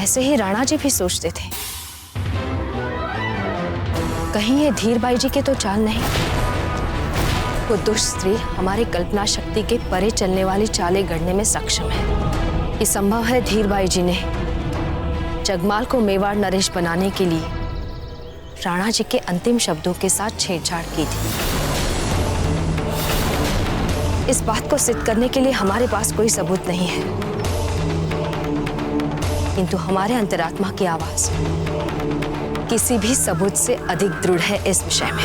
ऐसे ही राणा जी भी सोचते थे। कहीं ये धीरबाई जी के तो चाल नहीं? वो दुष्ट स्त्री हमारी कल्पना शक्ति के परे चलने वाली चालें गढ़ने में सक्षम है। ये संभव है धीरबाई जी ने जगमाल को मेवाड़ नरेश बनाने के लिए राणा जी के अंतिम शब्दों के साथ छेड़छाड़ की थी। इस बात को सिद्ध करने के लिए हमारे पास कोई सबूत नहीं है, किंतु हमारे अंतरात्मा की आवाज किसी भी सबूत से अधिक दृढ़ है इस विषय में।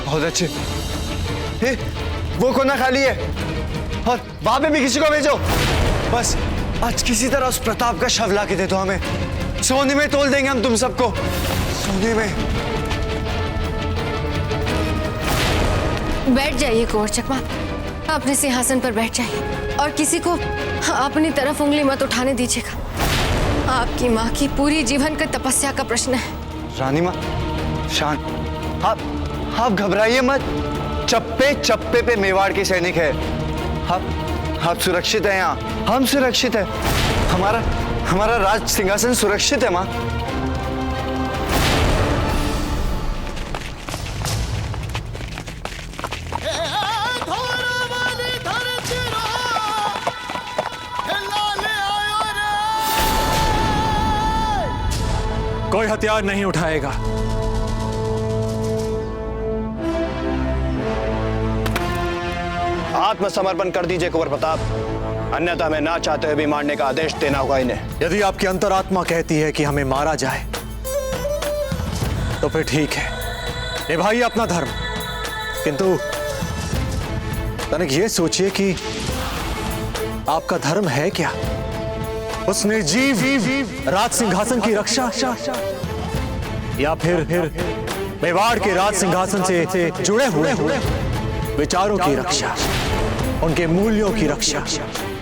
बहुत अच्छे। वो कोना खाली है और वहां पे भी किसी को भेजो। बस आज किसी तरह उस प्रताप का शव ला के दे दो हमें। सोने में तोल देंगे हम तुम सबको, सोने में। बैठ जाइए कुंवर चकमाल, अपने सिंहासन पर बैठ जाइए और किसी को अपनी तरफ उंगली मत उठाने दीजिएगा। आपकी माँ की पूरी जीवन का तपस्या का प्रश्न है। रानी माँ शांत, आप घबराइए मत। चप्पे चप्पे पे मेवाड़ के सैनिक है। आप सुरक्षित हैं यहाँ, हम सुरक्षित है। हमारा राज सिंहासन सुरक्षित है माँ। कोई हथियार नहीं उठाएगा। आत्मसमर्पण कर दीजिए कुंवर प्रताप, अन्यथा हमें ना चाहते हुए भी मारने का आदेश देना होगा इन्हें। यदि आपकी अंतरात्मा कहती है कि हमें मारा जाए तो फिर ठीक है, निभाइए अपना धर्म। किंतु तनिक ये सोचिए कि आपका धर्म है क्या? उस निर्जीव राज सिंहासन की रक्षा या फिर मेवाड़ के राज सिंहासन से जुड़े हुए विचारों की रक्षा, उनके मूल्यों की रक्षा,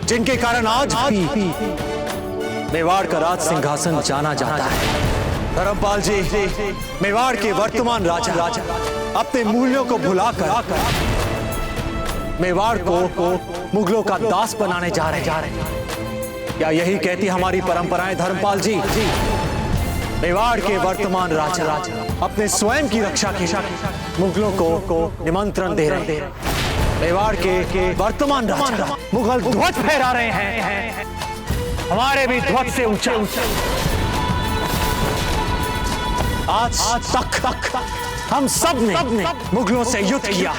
जिनके कारण आज भी मेवाड़ का राज सिंहासन जाना जाता है। धर्मपाल जी, मेवाड़ के वर्तमान राजा अपने मूल्यों को भुलाकर मेवाड़ को मुगलों का दास बनाने जा रहे हैं। क्या यही कहती हमारी परंपराएं धर्मपाल जी? मेवाड़ के वर्तमान राजा अपने स्वयं की रक्षा के मुगलों को निमंत्रण दे रहे हैं। मेवाड़ के वर्तमान राजा मुगल ध्वज फहरा रहे हैं, हमारे भी ध्वज से ऊंचा। आज तक हम सब ने मुगलों से युद्ध किया,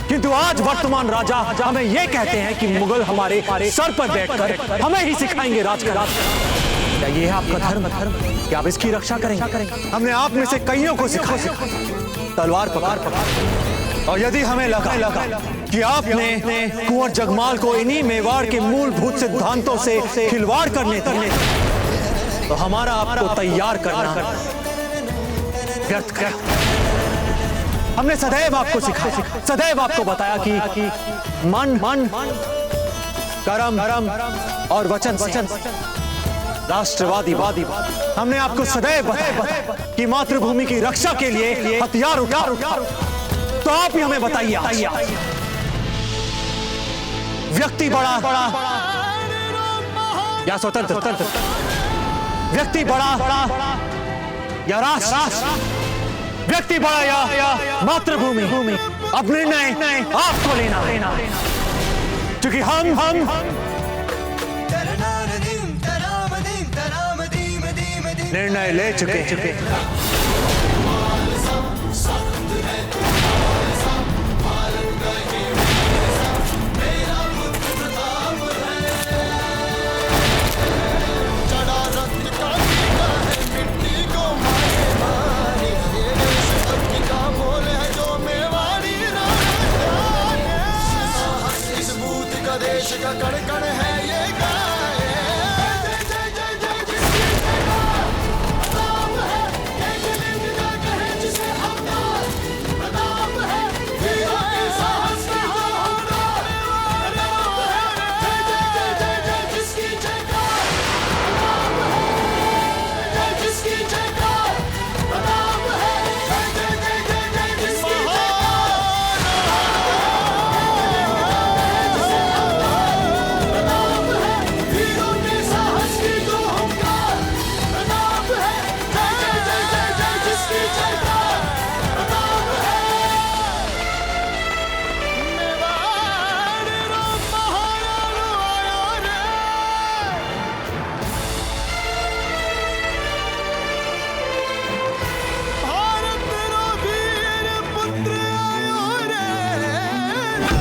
किंतु आज वर्तमान राजा हमें यह कहते हैं कि मुगल हमारे सर पर बैठकर हमें ही सिखाएंगे राज का। क्या ये है आपका धर्म? क्या आप इसकी रक्षा करेंगे? हमने आप में से कईयों को सिखाया तलवार पकड़, और यदि हमें लगा कि आपने कुंवर जगमाल को इन्हीं मेवाड़ के मूलभूत सिद्धांतों से खिलवाड़ करने तो हमारा आपको तैयार करना व्यर्थ कर। हमने सदैव आपको सिखाया, सदैव आपको बताया कि मन कर्म और वचन राष्ट्रवादी। हमने आपको सदैव बताया कि मातृभूमि की रक्षा के लिए हथियार उठा। तो आप ही हमें बताइए, व्यक्ति बड़ा या स्वतंत्र? व्यक्ति बड़ा या राष्ट्र? व्यक्ति बड़ा या मातृभूमि? अब निर्णय आपको लेना है, क्योंकि हम निर्णय ले चुके। देश का कण कण है ये गाए।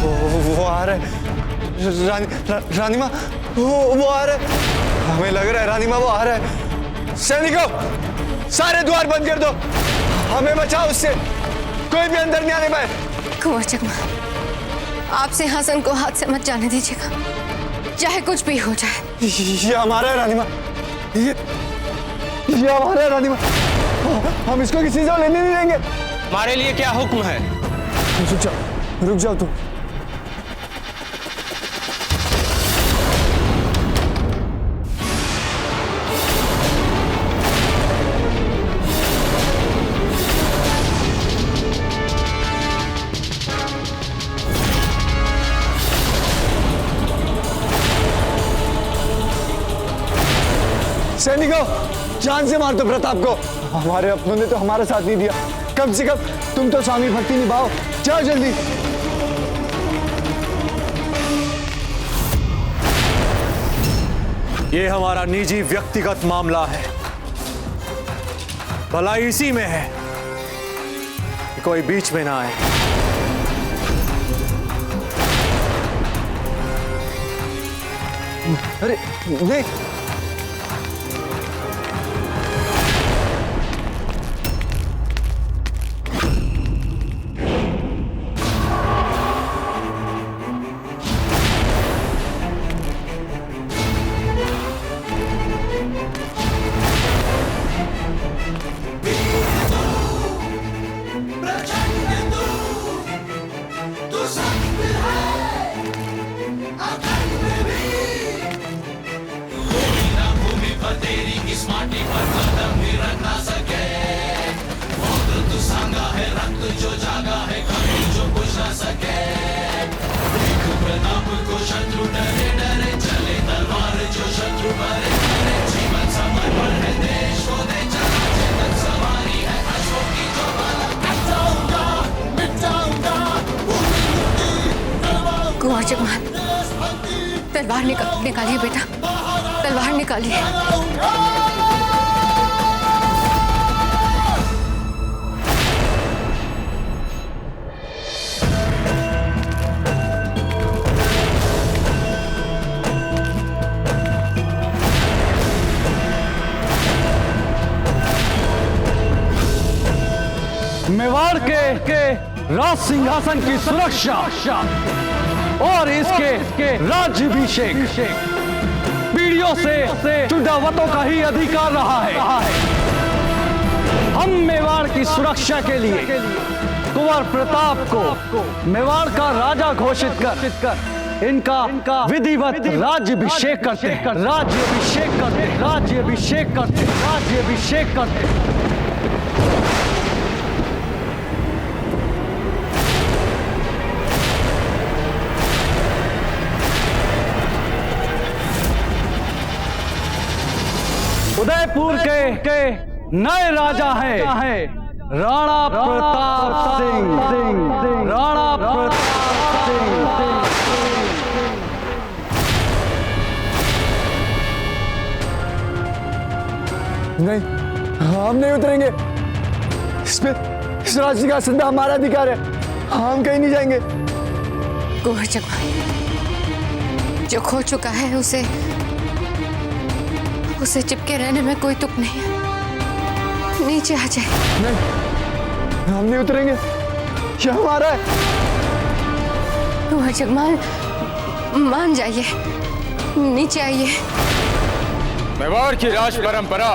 वो आ रहा है। रानी माँ, वो आ रहा है। हमें लग रहा है रानी माँ वो आ रहा है। सैनिकों, सारे द्वार बंद कर दो, हमें बचाओ उससे, कोई भी अंदर नहीं आने पाए। कुंवर जगमा, आप सिंहासन को हाथ से मत जाने दीजिएगा, चाहे कुछ भी हो जाए। ये हमारा है रानी माँ, ये हमारा है रानी माँ, हम इसको किसी से लेने नहीं देंगे। हमारे लिए क्या हुक्म है? रुक जाओ तुम। सैनिकों, जान से मार दो प्रताप को। हमारे अपनों ने तो हमारा साथ नहीं दिया, कम से कम तुम तो स्वामी भक्ति निभाओ। जाओ जल्दी। ये हमारा निजी व्यक्तिगत मामला है, भलाई इसी में है कि कोई बीच में ना आए। अरे नहीं, कुंवर जगमा, तलवार निकालिए बेटा, तलवार निकालिए। मेवाड़ के राज सिंहासन की सुरक्षा और इसके राज्याभिषेक पीढ़ियों से चुड़ावतों का ही अधिकार रहा है। हम मेवाड़ की सुरक्षा के लिए कुंवर प्रताप को मेवाड़ का राजा घोषित कर इनका विधिवत राज्याभिषेक करते हैं। राज्याभिषेक करते। उदयपुर के नए राजा हैं राणा प्रताप सिंह। राणा प्रताप सिंह। नहीं, हम नहीं उतरेंगे। इस राज सिंहासन का हमारा अधिकार है, हम कहीं नहीं जाएंगे। कुंवर जगमा, जो खो चुका है उसे चिपके रहने में कोई तुक नहीं है। नीचे आ जाए। नहीं, हम नहीं उतरेंगे, ये हमारा है। कुंवर जगमा, मान जाइए, नीचे आइए। मेवाड़ की राज परंपरा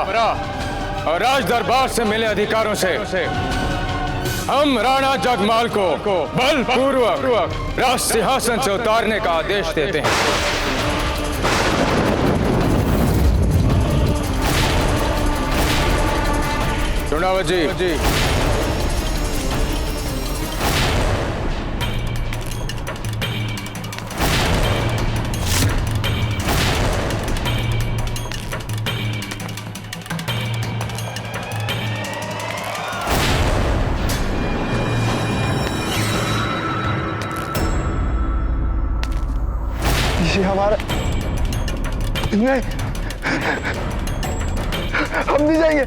और राज दरबार से मिले अधिकारों से हम राणा जगमाल को बलपूर्वक राज सिंहासन से उतारने का आदेश देते हैं। चुनावत जी, ये हमारा नहीं, हम नहीं जाएंगे।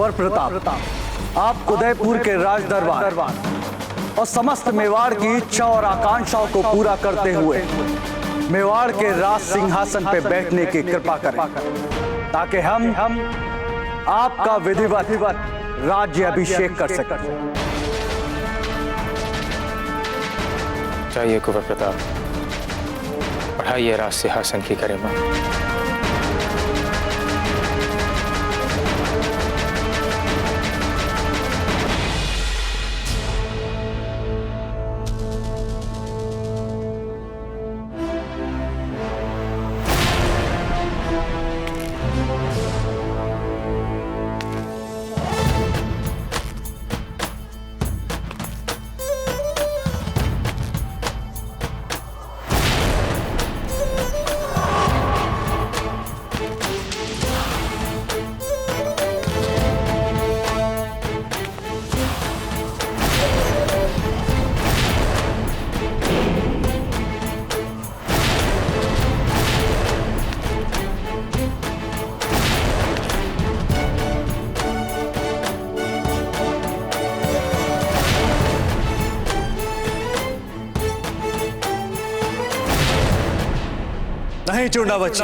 कुंवर प्रताप, आप उदयपुर के राज दरबार और समस्त मेवाड़ की इच्छा और आकांक्षाओं को पूरा करते हुए मेवाड़ के राज सिंहासन पर बैठने की कृपा करें, ताकि हम आपका विधिवत राज्य अभिषेक कर सकें। चाहिए कुंवर प्रताप, बढ़ाइए राज सिंहासन की गरिमा। नहीं चूंडावत,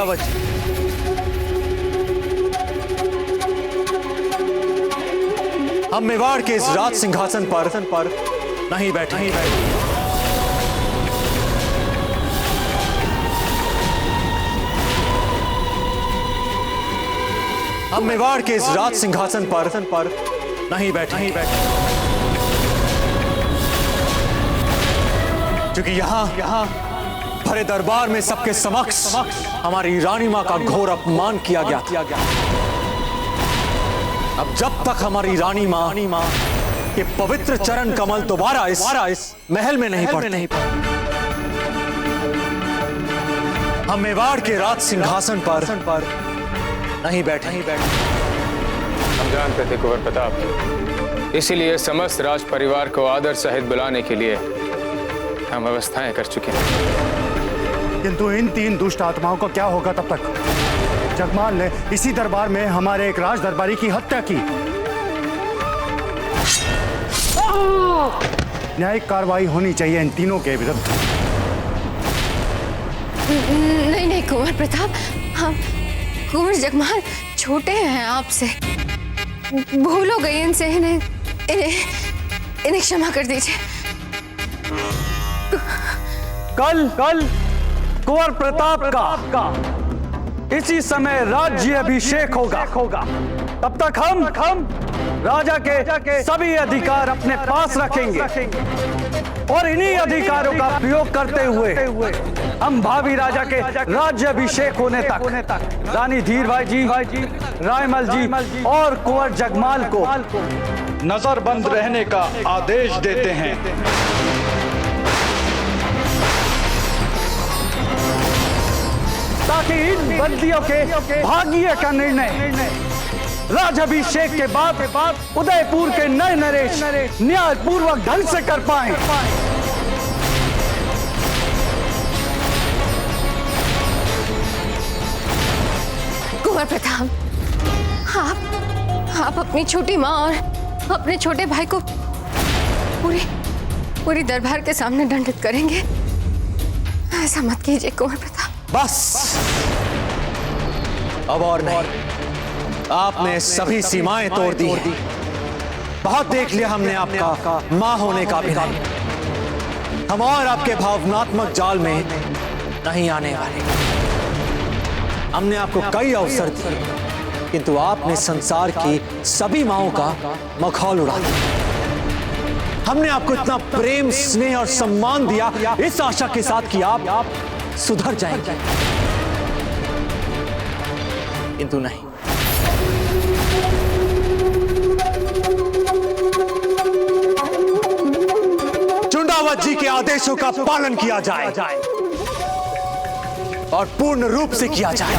हम मेवाड़ के इस राज सिंहासन पर नहीं बैठे। हम मेवाड़ के इस राज सिंहासन पर नहीं बैठे, क्योंकि यहाँ भरे दरबार में सबके समक्ष हमारी रानी मां का घोर अपमान किया गया था। अब जब तक हमारी रानी मां के पवित्र चरण कमल दोबारा इस महल में नहीं पड़ते, हम मेवाड़ के राज सिंहासन पर नहीं बैठे। हम जानते थे कुंवर प्रताप, इसीलिए समस्त राज परिवार को आदर सहित बुलाने के लिए हम व्यवस्थाएं कर चुके हैं। किंतु इन 3 दुष्ट आत्माओं का क्या होगा तब तक? जगमाल ने इसी दरबार में हमारे एक राज दरबारी की हत्या की। न्यायिक कार्रवाई होनी चाहिए इन तीनों के विरुद्ध। नहीं कुंवर प्रताप, हम कुंवर जगमाल छोटे हैं आपसे, भूल हो गई इनसे, इन्हें क्षमा कर दीजिए। कल कुंवर प्रताप का इसी समय राज्य अभिषेक होगा। तब तक हम राजा के सभी अधिकार अपने पास रखेंगे और इन्हीं अधिकारों का प्रयोग करते हुए हम भावी राजा के राज्य अभिषेक होने तक रानी धीरबाई जी, रायमल जी और कुंवर जगमाल को नजरबंद रहने का आदेश देते हैं। ताकि इन बंदियों के भाग्य का निर्णय राजाभिषेक के बाद उदयपुर के नए नरेश न्यायपूर्वक ढंग से कर पाएं। कुंवर प्रताप, आप अपनी छोटी माँ और अपने छोटे भाई को पूरी दरबार के सामने दंडित करेंगे? ऐसा मत कीजिए कुंवर प्रताप। बस अब और नहीं, आपने सभी सीमाएं तोड़ दी हैं। बहुत देख लिया हमने आपका मां होने का भी नहीं। हम और आपके भावनात्मक जाल में नहीं आने वाले। हमने आपको कई अवसर दिए, किंतु आपने संसार की सभी माओं का मखौल उड़ा दिया। हमने आपको इतना प्रेम, स्नेह और सम्मान दिया इस आशा के साथ कि आप सुधर जाएंगे, किंतु नहीं। चुंडावत जी के आदेशों का पालन किया जाए और पूर्ण रूप से किया जाए।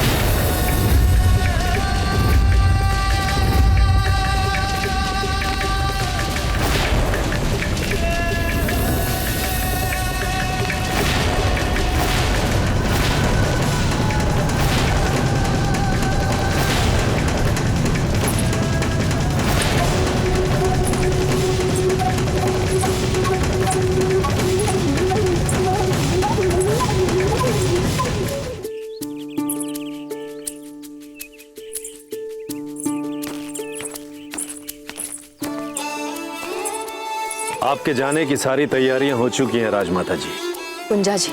आपके जाने की सारी तैयारियां हो चुकी हैं राजमाता जी। कुंजा जी,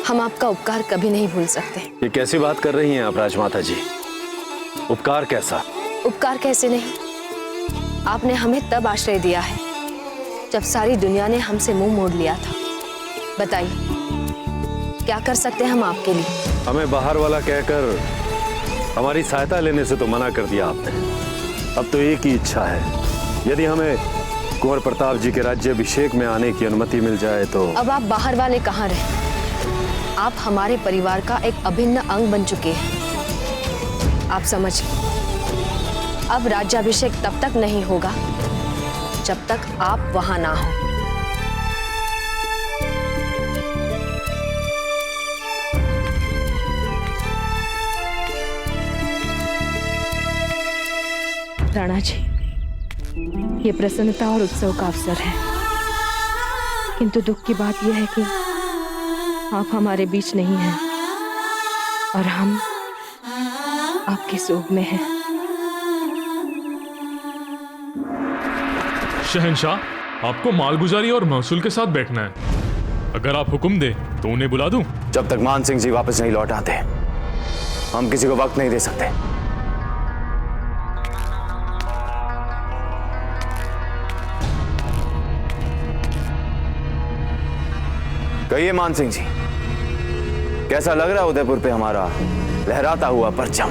हम आपका उपकार कभी नहीं भूल सकते। ये कैसी बात कर रही हैं आप राजमाता जी? उपकार कैसा? उपकार कैसे नहीं, आपने हमें तब आश्रय दिया है जब सारी दुनिया ने हमसे मुंह मोड़ लिया था। बताइए क्या कर सकते हैं हम आपके लिए? हमें बाहर वाला कहकर हमारी सहायता लेने से तो मना कर दिया आपने। अब तो एक ही इच्छा है, यदि हमें कुंवर प्रताप जी के राज्याभिषेक में आने की अनुमति मिल जाए तो। अब आप बाहर वाले कहाँ रहे, आप हमारे परिवार का एक अभिन्न अंग बन चुके हैं। आप समझिए, अब राज्याभिषेक तब तक नहीं होगा जब तक आप वहां ना हो। राणा जी, ये प्रसन्नता और उत्सव का अवसर है, किंतु दुख की बात यह है कि आप हमारे बीच नहीं हैं और हम आपके शोक में हैं। शहंशाह, आपको मालगुजारी और महसूल के साथ बैठना है। अगर आप हुक्म दे तो उन्हें बुला दूं। जब तक मान सिंह जी वापस नहीं लौट आते हम किसी को वक्त नहीं दे सकते। कहिए मान सिंह जी, कैसा लग रहा है उदयपुर पे हमारा लहराता हुआ परचम?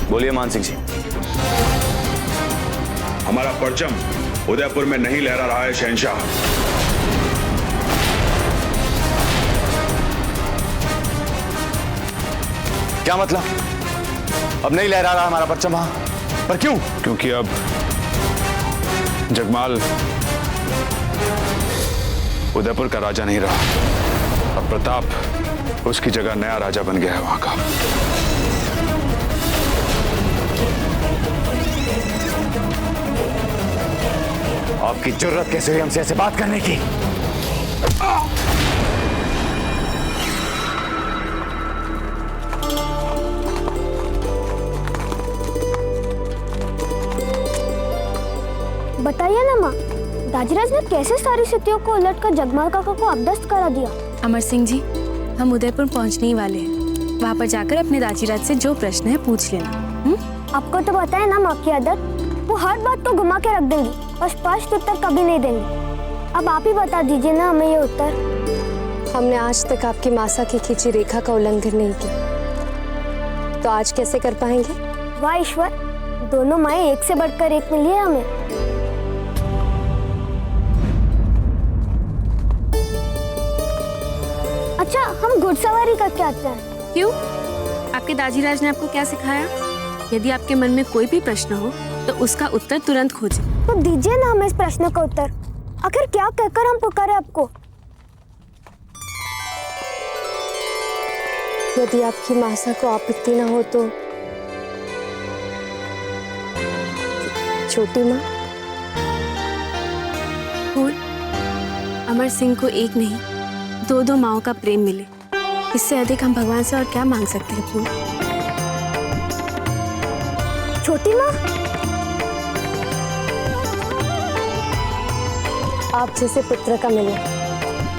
बोलिए मान सिंह जी। हमारा परचम उदयपुर में नहीं लहरा रहा है शहंशाह। क्या मतलब? अब नहीं लहरा रहा हमारा परचम वहां? पर क्यों? क्योंकि अब जगमाल उदयपुर का राजा नहीं रहा। अब प्रताप उसकी जगह नया राजा बन गया है वहां का। आपकी जरूरत कैसे हुई हमसे ऐसे बात करने की? बताइए ना माँ, दाजीराज ने कैसे सारी स्थितियों को उलटकर जगमाल काका को अपदस्थ करा दिया? अमर सिंह जी, हम उदयपुर पहुंचने ही वाले हैं। वहाँ पर जाकर अपने दाजीराज से जो प्रश्न है पूछ लेना। आपको तो पता है ना माँ की आदत, वो हर बात को घुमा के रख देंगी और स्पष्ट उत्तर कभी नहीं देंगी। अब आप ही बता दीजिए ना हमें ये उत्तर। हमने आज तक आपकी मासा की खींची रेखा का उल्लंघन नहीं किया, तो आज कैसे कर पाएंगे? वाह ईश्वर, दोनों माएं एक से बढ़कर एक मिली है हमें। अच्छा, हम घुड़सवारी करके आते हैं। क्यों? आपके दाजीराज ने आपको क्या सिखाया? यदि आपके मन में कोई भी प्रश्न हो तो उसका उत्तर तुरंत खोजें। तो दीजिए ना हमें इस प्रश्न का उत्तर। आखिर क्या कहकर हम पुकारे आपको? यदि आपकी मासा को आपत्ति ना हो तो छोटी माँ। फूल, अमर सिंह को एक नहीं दो माओं का प्रेम मिले, इससे अधिक हम भगवान से और क्या मांग सकते हैं? फूल, छोटी माँ, आप जैसे पुत्र का मिले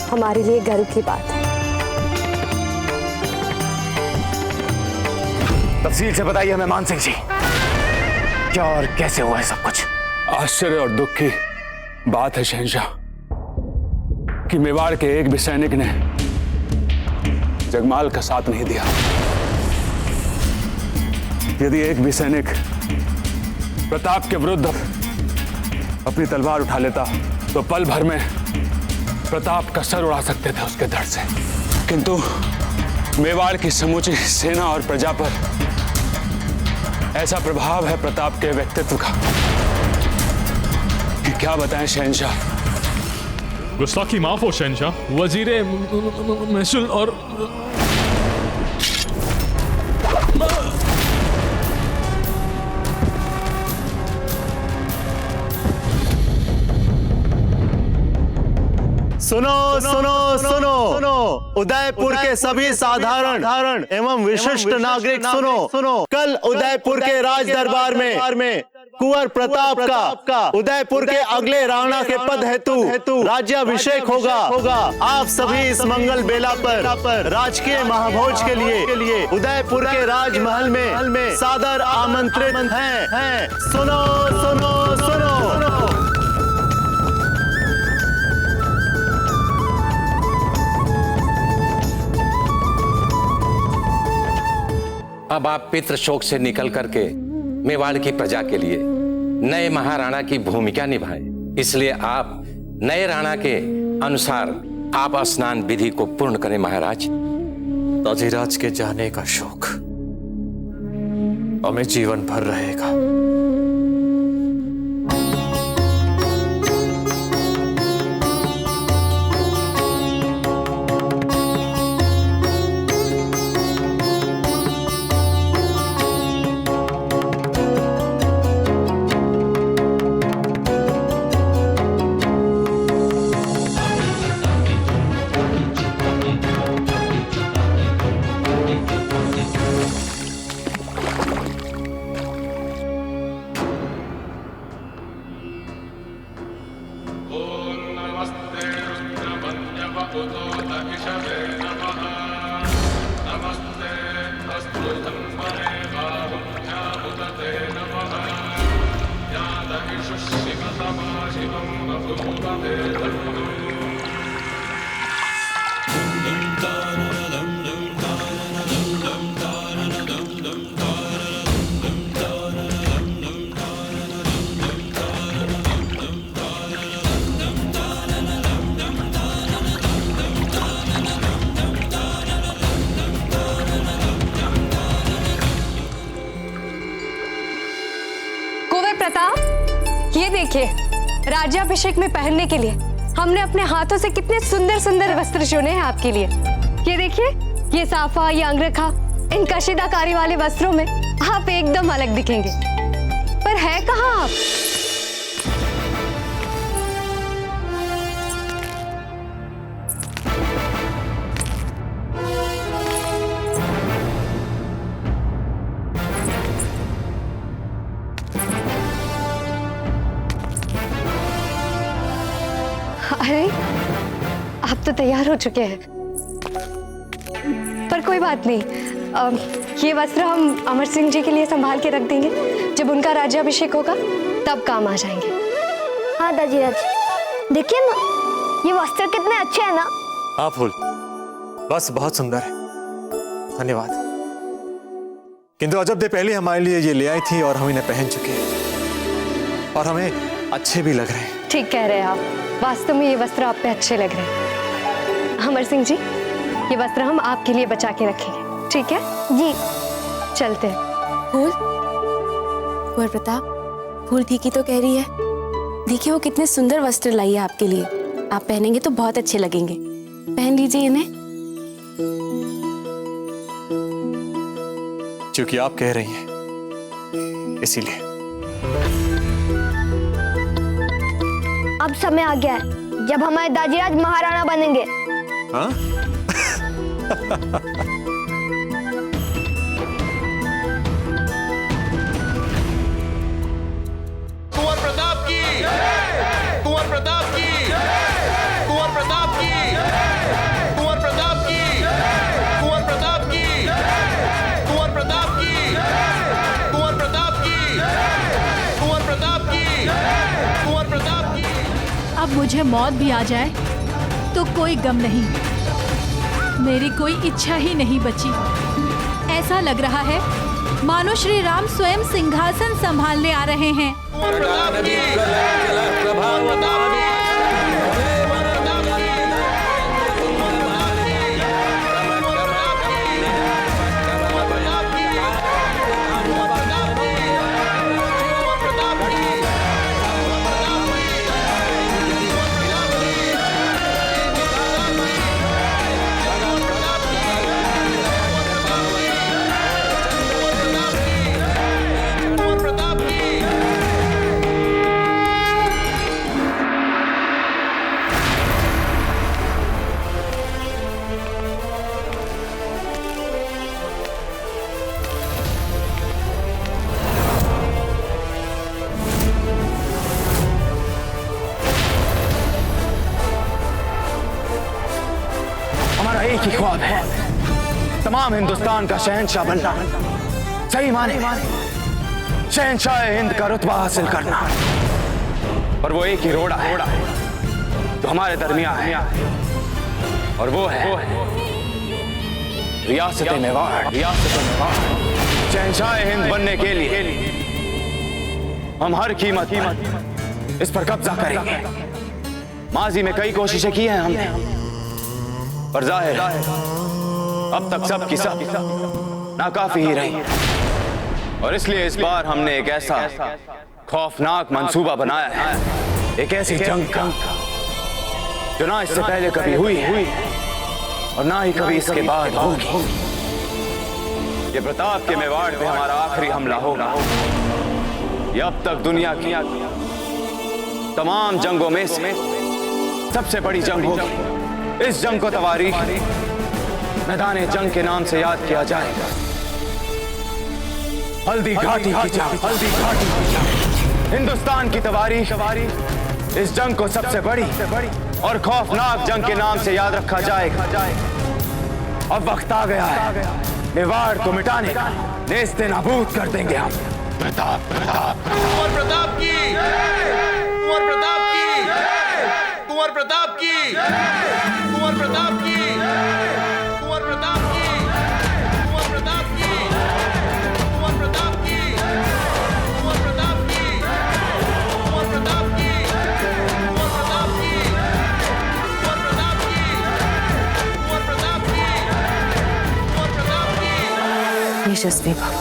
हमारे लिए गर्व की बात है। तफसील से बताइए हमें मान सिंह जी, क्या और कैसे हुआ है सब कुछ? आश्चर्य और दुख की बात है शहंशाह कि मेवाड़ के एक भी सैनिक ने जगमाल का साथ नहीं दिया। यदि एक भी सैनिक प्रताप के विरुद्ध अपनी तलवार उठा लेता तो पल भर में प्रताप का सर उड़ा सकते थे उसके धड़ से, किंतु मेवाड़ की समूची सेना और प्रजा पर ऐसा प्रभाव है प्रताप के व्यक्तित्व का क्या बताएं शहंशाह? गुस्ताखी माफ हो शहंशाह, वजीरे महसूल और सुनो सुनो सुनो सुनो, उदयपुर के सभी साधारण एवं विशिष्ट नागरिक सुनो सुनो, कल उदयपुर के राज दरबार में कुंवर प्रताप का उदयपुर के अगले राणा के पद हेतु राज्याभिषेक होगा। आप सभी इस मंगल बेला पर राजकीय महाभोज के लिए उदयपुर के राजमहल में सादर आमंत्रित हैं। सुनो सुनो सुनो, सुनो। अब आप पितृ शोक से निकल करके मेवाड़ की प्रजा के लिए नए महाराणा की भूमिका निभाएं। इसलिए आप नए राणा के अनुसार आप स्नान विधि को पूर्ण करें महाराज। दाजीराज के जाने का शोक हमें जीवन भर रहेगा। ये देखिए, राज्याभिषेक में पहनने के लिए हमने अपने हाथों से कितने सुंदर सुंदर वस्त्र चुने हैं आपके लिए। ये देखिए, ये साफा, ये अंगरखा, इन कशीदाकारी वाले वस्त्रों में आप एकदम अलग दिखेंगे। पर है कहाँ आप? अरे, आप तो तैयार हो चुके हैं। पर कोई बात नहीं, ये वस्त्र हम अमर सिंह जी के लिए संभाल के रख देंगे। जब उनका राज्याभिषेक होगा तब काम आ जाएंगे। हाँ दाजीराज, देखिए ना, ये वस्त्र कितने अच्छे हैं ना। हाँ फूल, बस बहुत सुंदर है, धन्यवाद। किंतु अजब दे पहले हमारे लिए ये ले आई थी और हम इन्हें पहन चुके हैं और हमें अच्छे भी लग रहे हैं। ठीक कह रहे हैं आप, वास्तव में ये वस्त्र आप पे अच्छे लग रहे हैं। अमर सिंह जी, ये वस्त्र हम आपके लिए बचा के रखेंगे, ठीक है जी? चलते हैं। फूल, कुंवर प्रताप, फूल ठीक ही तो कह रही है। देखिए वो कितने सुंदर वस्त्र लाई है आपके लिए, आप पहनेंगे तो बहुत अच्छे लगेंगे। पहन लीजिए इन्हें। क्योंकि आप कह रही हैं, इसीलिए। अब समय आ गया है जब हमारे दाजीराज महाराणा बनेंगे। हाँ? कुंवर प्रताप की, कुंवर प्रताप की, कुंवर प्रताप की, कुंवर प्रताप की, कुंवर प्रताप की, कुंवर प्रताप की, कुंवर प्रताप की, कुंवर प्रताप की, कुंवर प्रताप की। अब मुझे मौत भी आ जाए तो कोई गम नहीं, मेरी कोई इच्छा ही नहीं बची। ऐसा लग रहा है मानो श्री राम स्वयं सिंहासन संभालने आ रहे हैं। मेरा एक ही ख्वाब है, तमाम हिंदुस्तान का शहंशाह बनना, सही माने शहंशाह हिंद का रुतबा हासिल करना। और वो एक ही रोड़ा है तो हमारे दरमियान है, और वो है रियासत मेवाड़। शहंशाह हिंद बनने के लिए हम हर कीमत इस पर कब्जा करेंगे। माजी में कई कोशिशें की हैं हमने, पर जाहिर अब तक सब की सब नाकाफी ही रही, और इसलिए इस बार हमने एक ऐसा खौफनाक मंसूबा बनाया है, एक ऐसी जंग का जो ना इससे पहले कभी हुई है और ना ही कभी इसके बाद होगी। ये प्रताप के मेवाड़ पे हमारा आखिरी हमला होगा। ये अब तक दुनिया की तमाम जंगों में से सबसे बड़ी जंग होगी। इस जंग को तवारीख मैदान जंग के नाम से याद किया जाएगा। हल्दी घाटी की जंग, हल्दी घाटी की जंग। हिंदुस्तान की तवारीख इस जंग को सबसे बड़ी और खौफनाक जंग के नाम से याद रखा जाएगा। अब वक्त आ गया है मेवाड़ को मिटाने का, नेस्ते नाबूद कर देंगे हम। प्रताप प्रताप कुंवर प्रताप की, कुंवर प्रताप की, कुंवर प्रताप की, कुंवर प्रताप की, कुंवर प्रताप की, कुंवर प्रताप की, कुंवर प्रताप की, कुंवर प्रताप की, कुंवर प्रताप की, कुंवर प्रताप की, कुंवर प्रताप की, कुंवर प्रताप की, कुंवर प्रताप की। यशस्वी भव।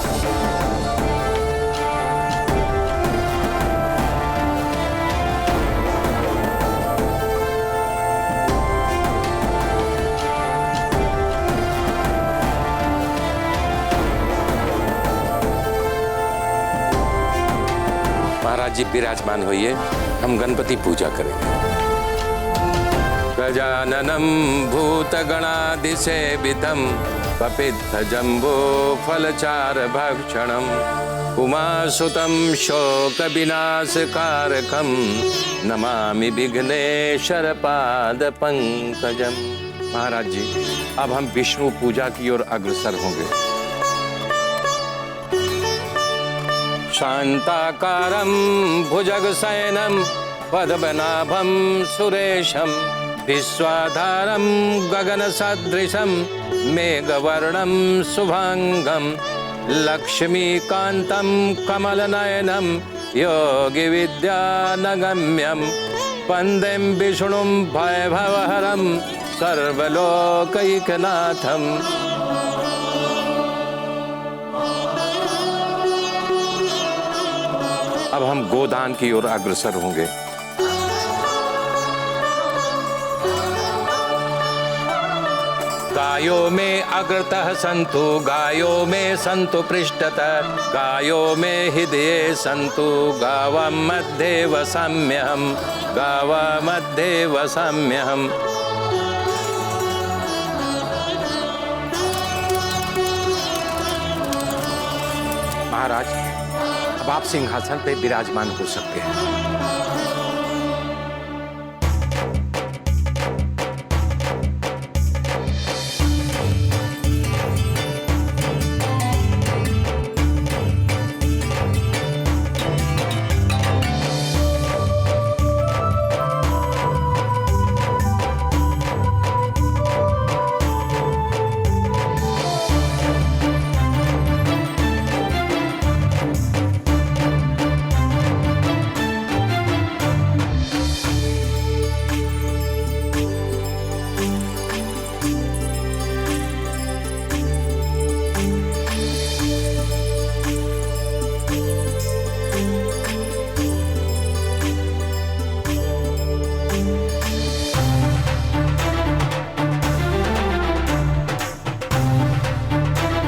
महाराज जी विराजमान होइए, हम गणपति पूजा करेंगे। गजाननम भूतगणादिसेवितम कपित्थ जम्बो फलचार भक्षणम उमासुतम शोक विनाशकारकम नमामि विघ्नेश्वर पाद पंकजम। महाराज जी, अब हम विष्णु पूजा की ओर अग्रसर होंगे। शांताकारं भुजगशयनं पद्मनाभं सुरेशं विश्वाधारं गगनसदृशं मेघवर्णं शुभांगं लक्ष्मीकान्तं कमलनयनं योगिविद्यानगम्यं वन्दे विष्णुं भयभवहरं सर्वलोकैकनाथम्। अब हम गोदान की ओर अग्रसर होंगे। गायो में अग्रतः संतु, गायो में संतु पृष्ठतः, गायो में हृदये संतु, गावा मध्ये वसाम्यहम्, गावा मध्ये वसाम्यहम्। महाराज, अब आप सिंहासन पे विराजमान हो सकते हैं।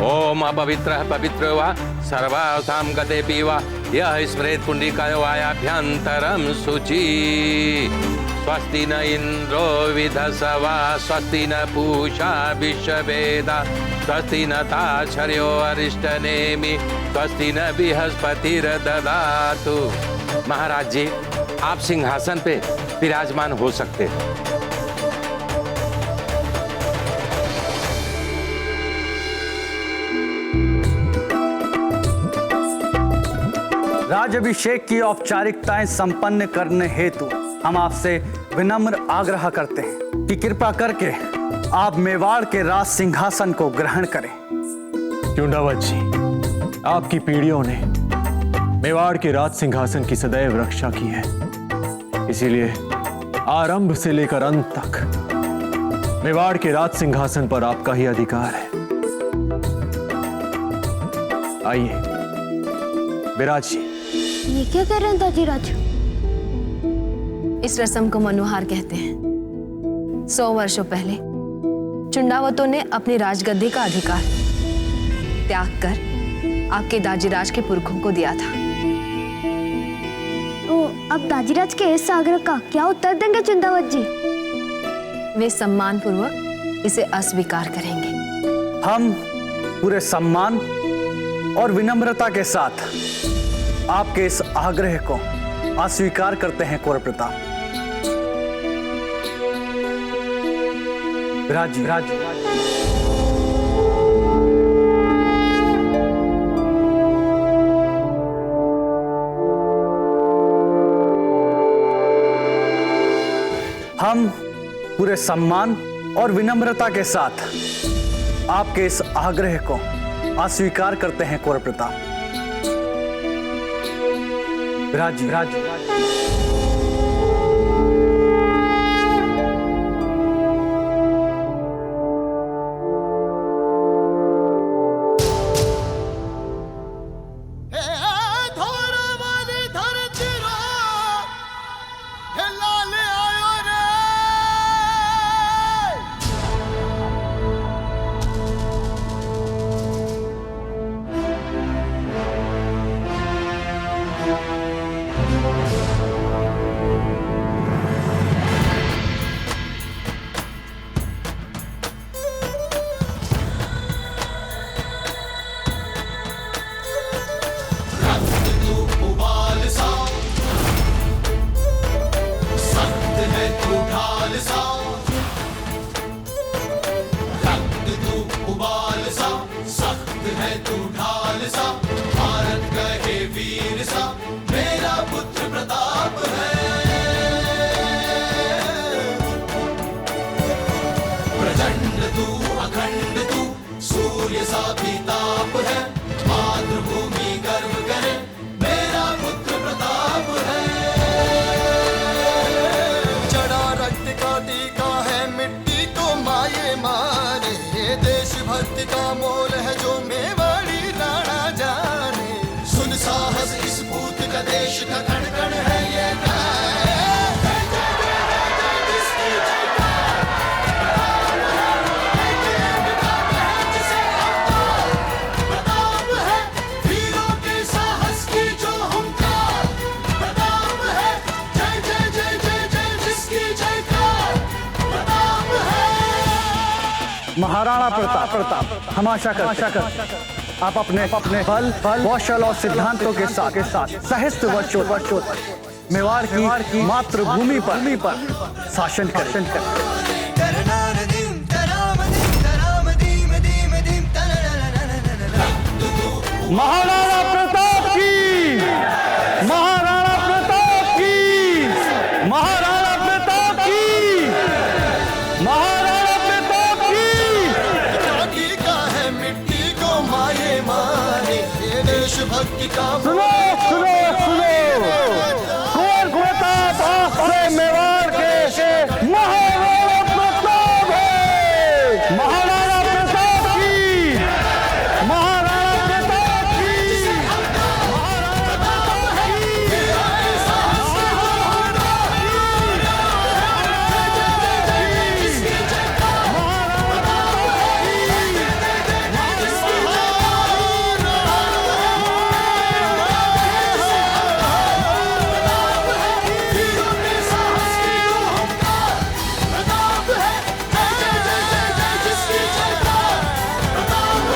ओम अपवित्रः पवित्रो वा सर्वासां गतेऽपि वा यः स्मरेत् पुण्डिकायाभ्यन्तरं शुचि। स्वस्ति न इन्द्रो विधसवा, स्वस्ति न पूषा विश्ववेदा, स्वस्ति न ताक्षर्यो अरिष्टनेमि, स्वस्ति न बृहस्पतिर्दधातु। महाराज जी, आप सिंहासन पे विराजमान हो सकते हैं। राज्याभिषेक की औपचारिकताएं संपन्न करने हेतु हम आपसे विनम्र आग्रह करते हैं कि कृपा करके आप मेवाड़ के राज सिंहासन को ग्रहण करें। चुंडावत जी, आपकी पीढ़ियों ने मेवाड़ के राज सिंहासन की सदैव रक्षा की है, इसीलिए आरंभ से लेकर अंत तक मेवाड़ के राज सिंहासन पर आपका ही अधिकार है। आइए विराज जी। ये क्या कर रहे हैं दाजीराज? इस रस्म को मनुहार कहते हैं। 100 वर्षों पहले चुंडावतों ने अपनी राजगद्दी का अधिकार त्याग कर आपके दाजीराज के पुरखों को दिया था। तो अब दाजीराज के इस आग्रह का क्या उत्तर देंगे चुंडावत जी? वे सम्मान पूर्वक इसे अस्वीकार करेंगे। हम पूरे सम्मान और विनम्रता के साथ आपके इस आग्रह को अस्वीकार करते हैं कुंवर प्रताप। विराज जी, विराज जी। हम पूरे सम्मान और विनम्रता के साथ आपके इस आग्रह को अस्वीकार करते हैं कुंवर प्रताप। विराज जी, विराज जी। महाराणा प्रताप हम आशा कर आप अपने बल कौशल और सिद्धांतों के साथ सहस्त्र वर्षों मेवाड़ की मातृभूमि पर शासन करें। महाराणा प्रताप की, महाराणा प्रताप की, महाराणा प्रताप की, महाराणा प्रताप की। का है मिट्टी को माये मारे, देशभक्ति का सुनो सुनो सुनो, कुंवर प्रताप आपसे मेवाड़ के महाराणा प्रताप है। महाराणा प्रताप की, महाराणा प्रताप की, महाराणा प्रताप की।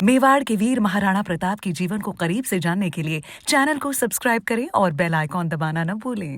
मेवाड़ के वीर महाराणा प्रताप के जीवन को करीब से जानने के लिए चैनल को सब्सक्राइब करें और बेल आइकॉन दबाना न भूलें।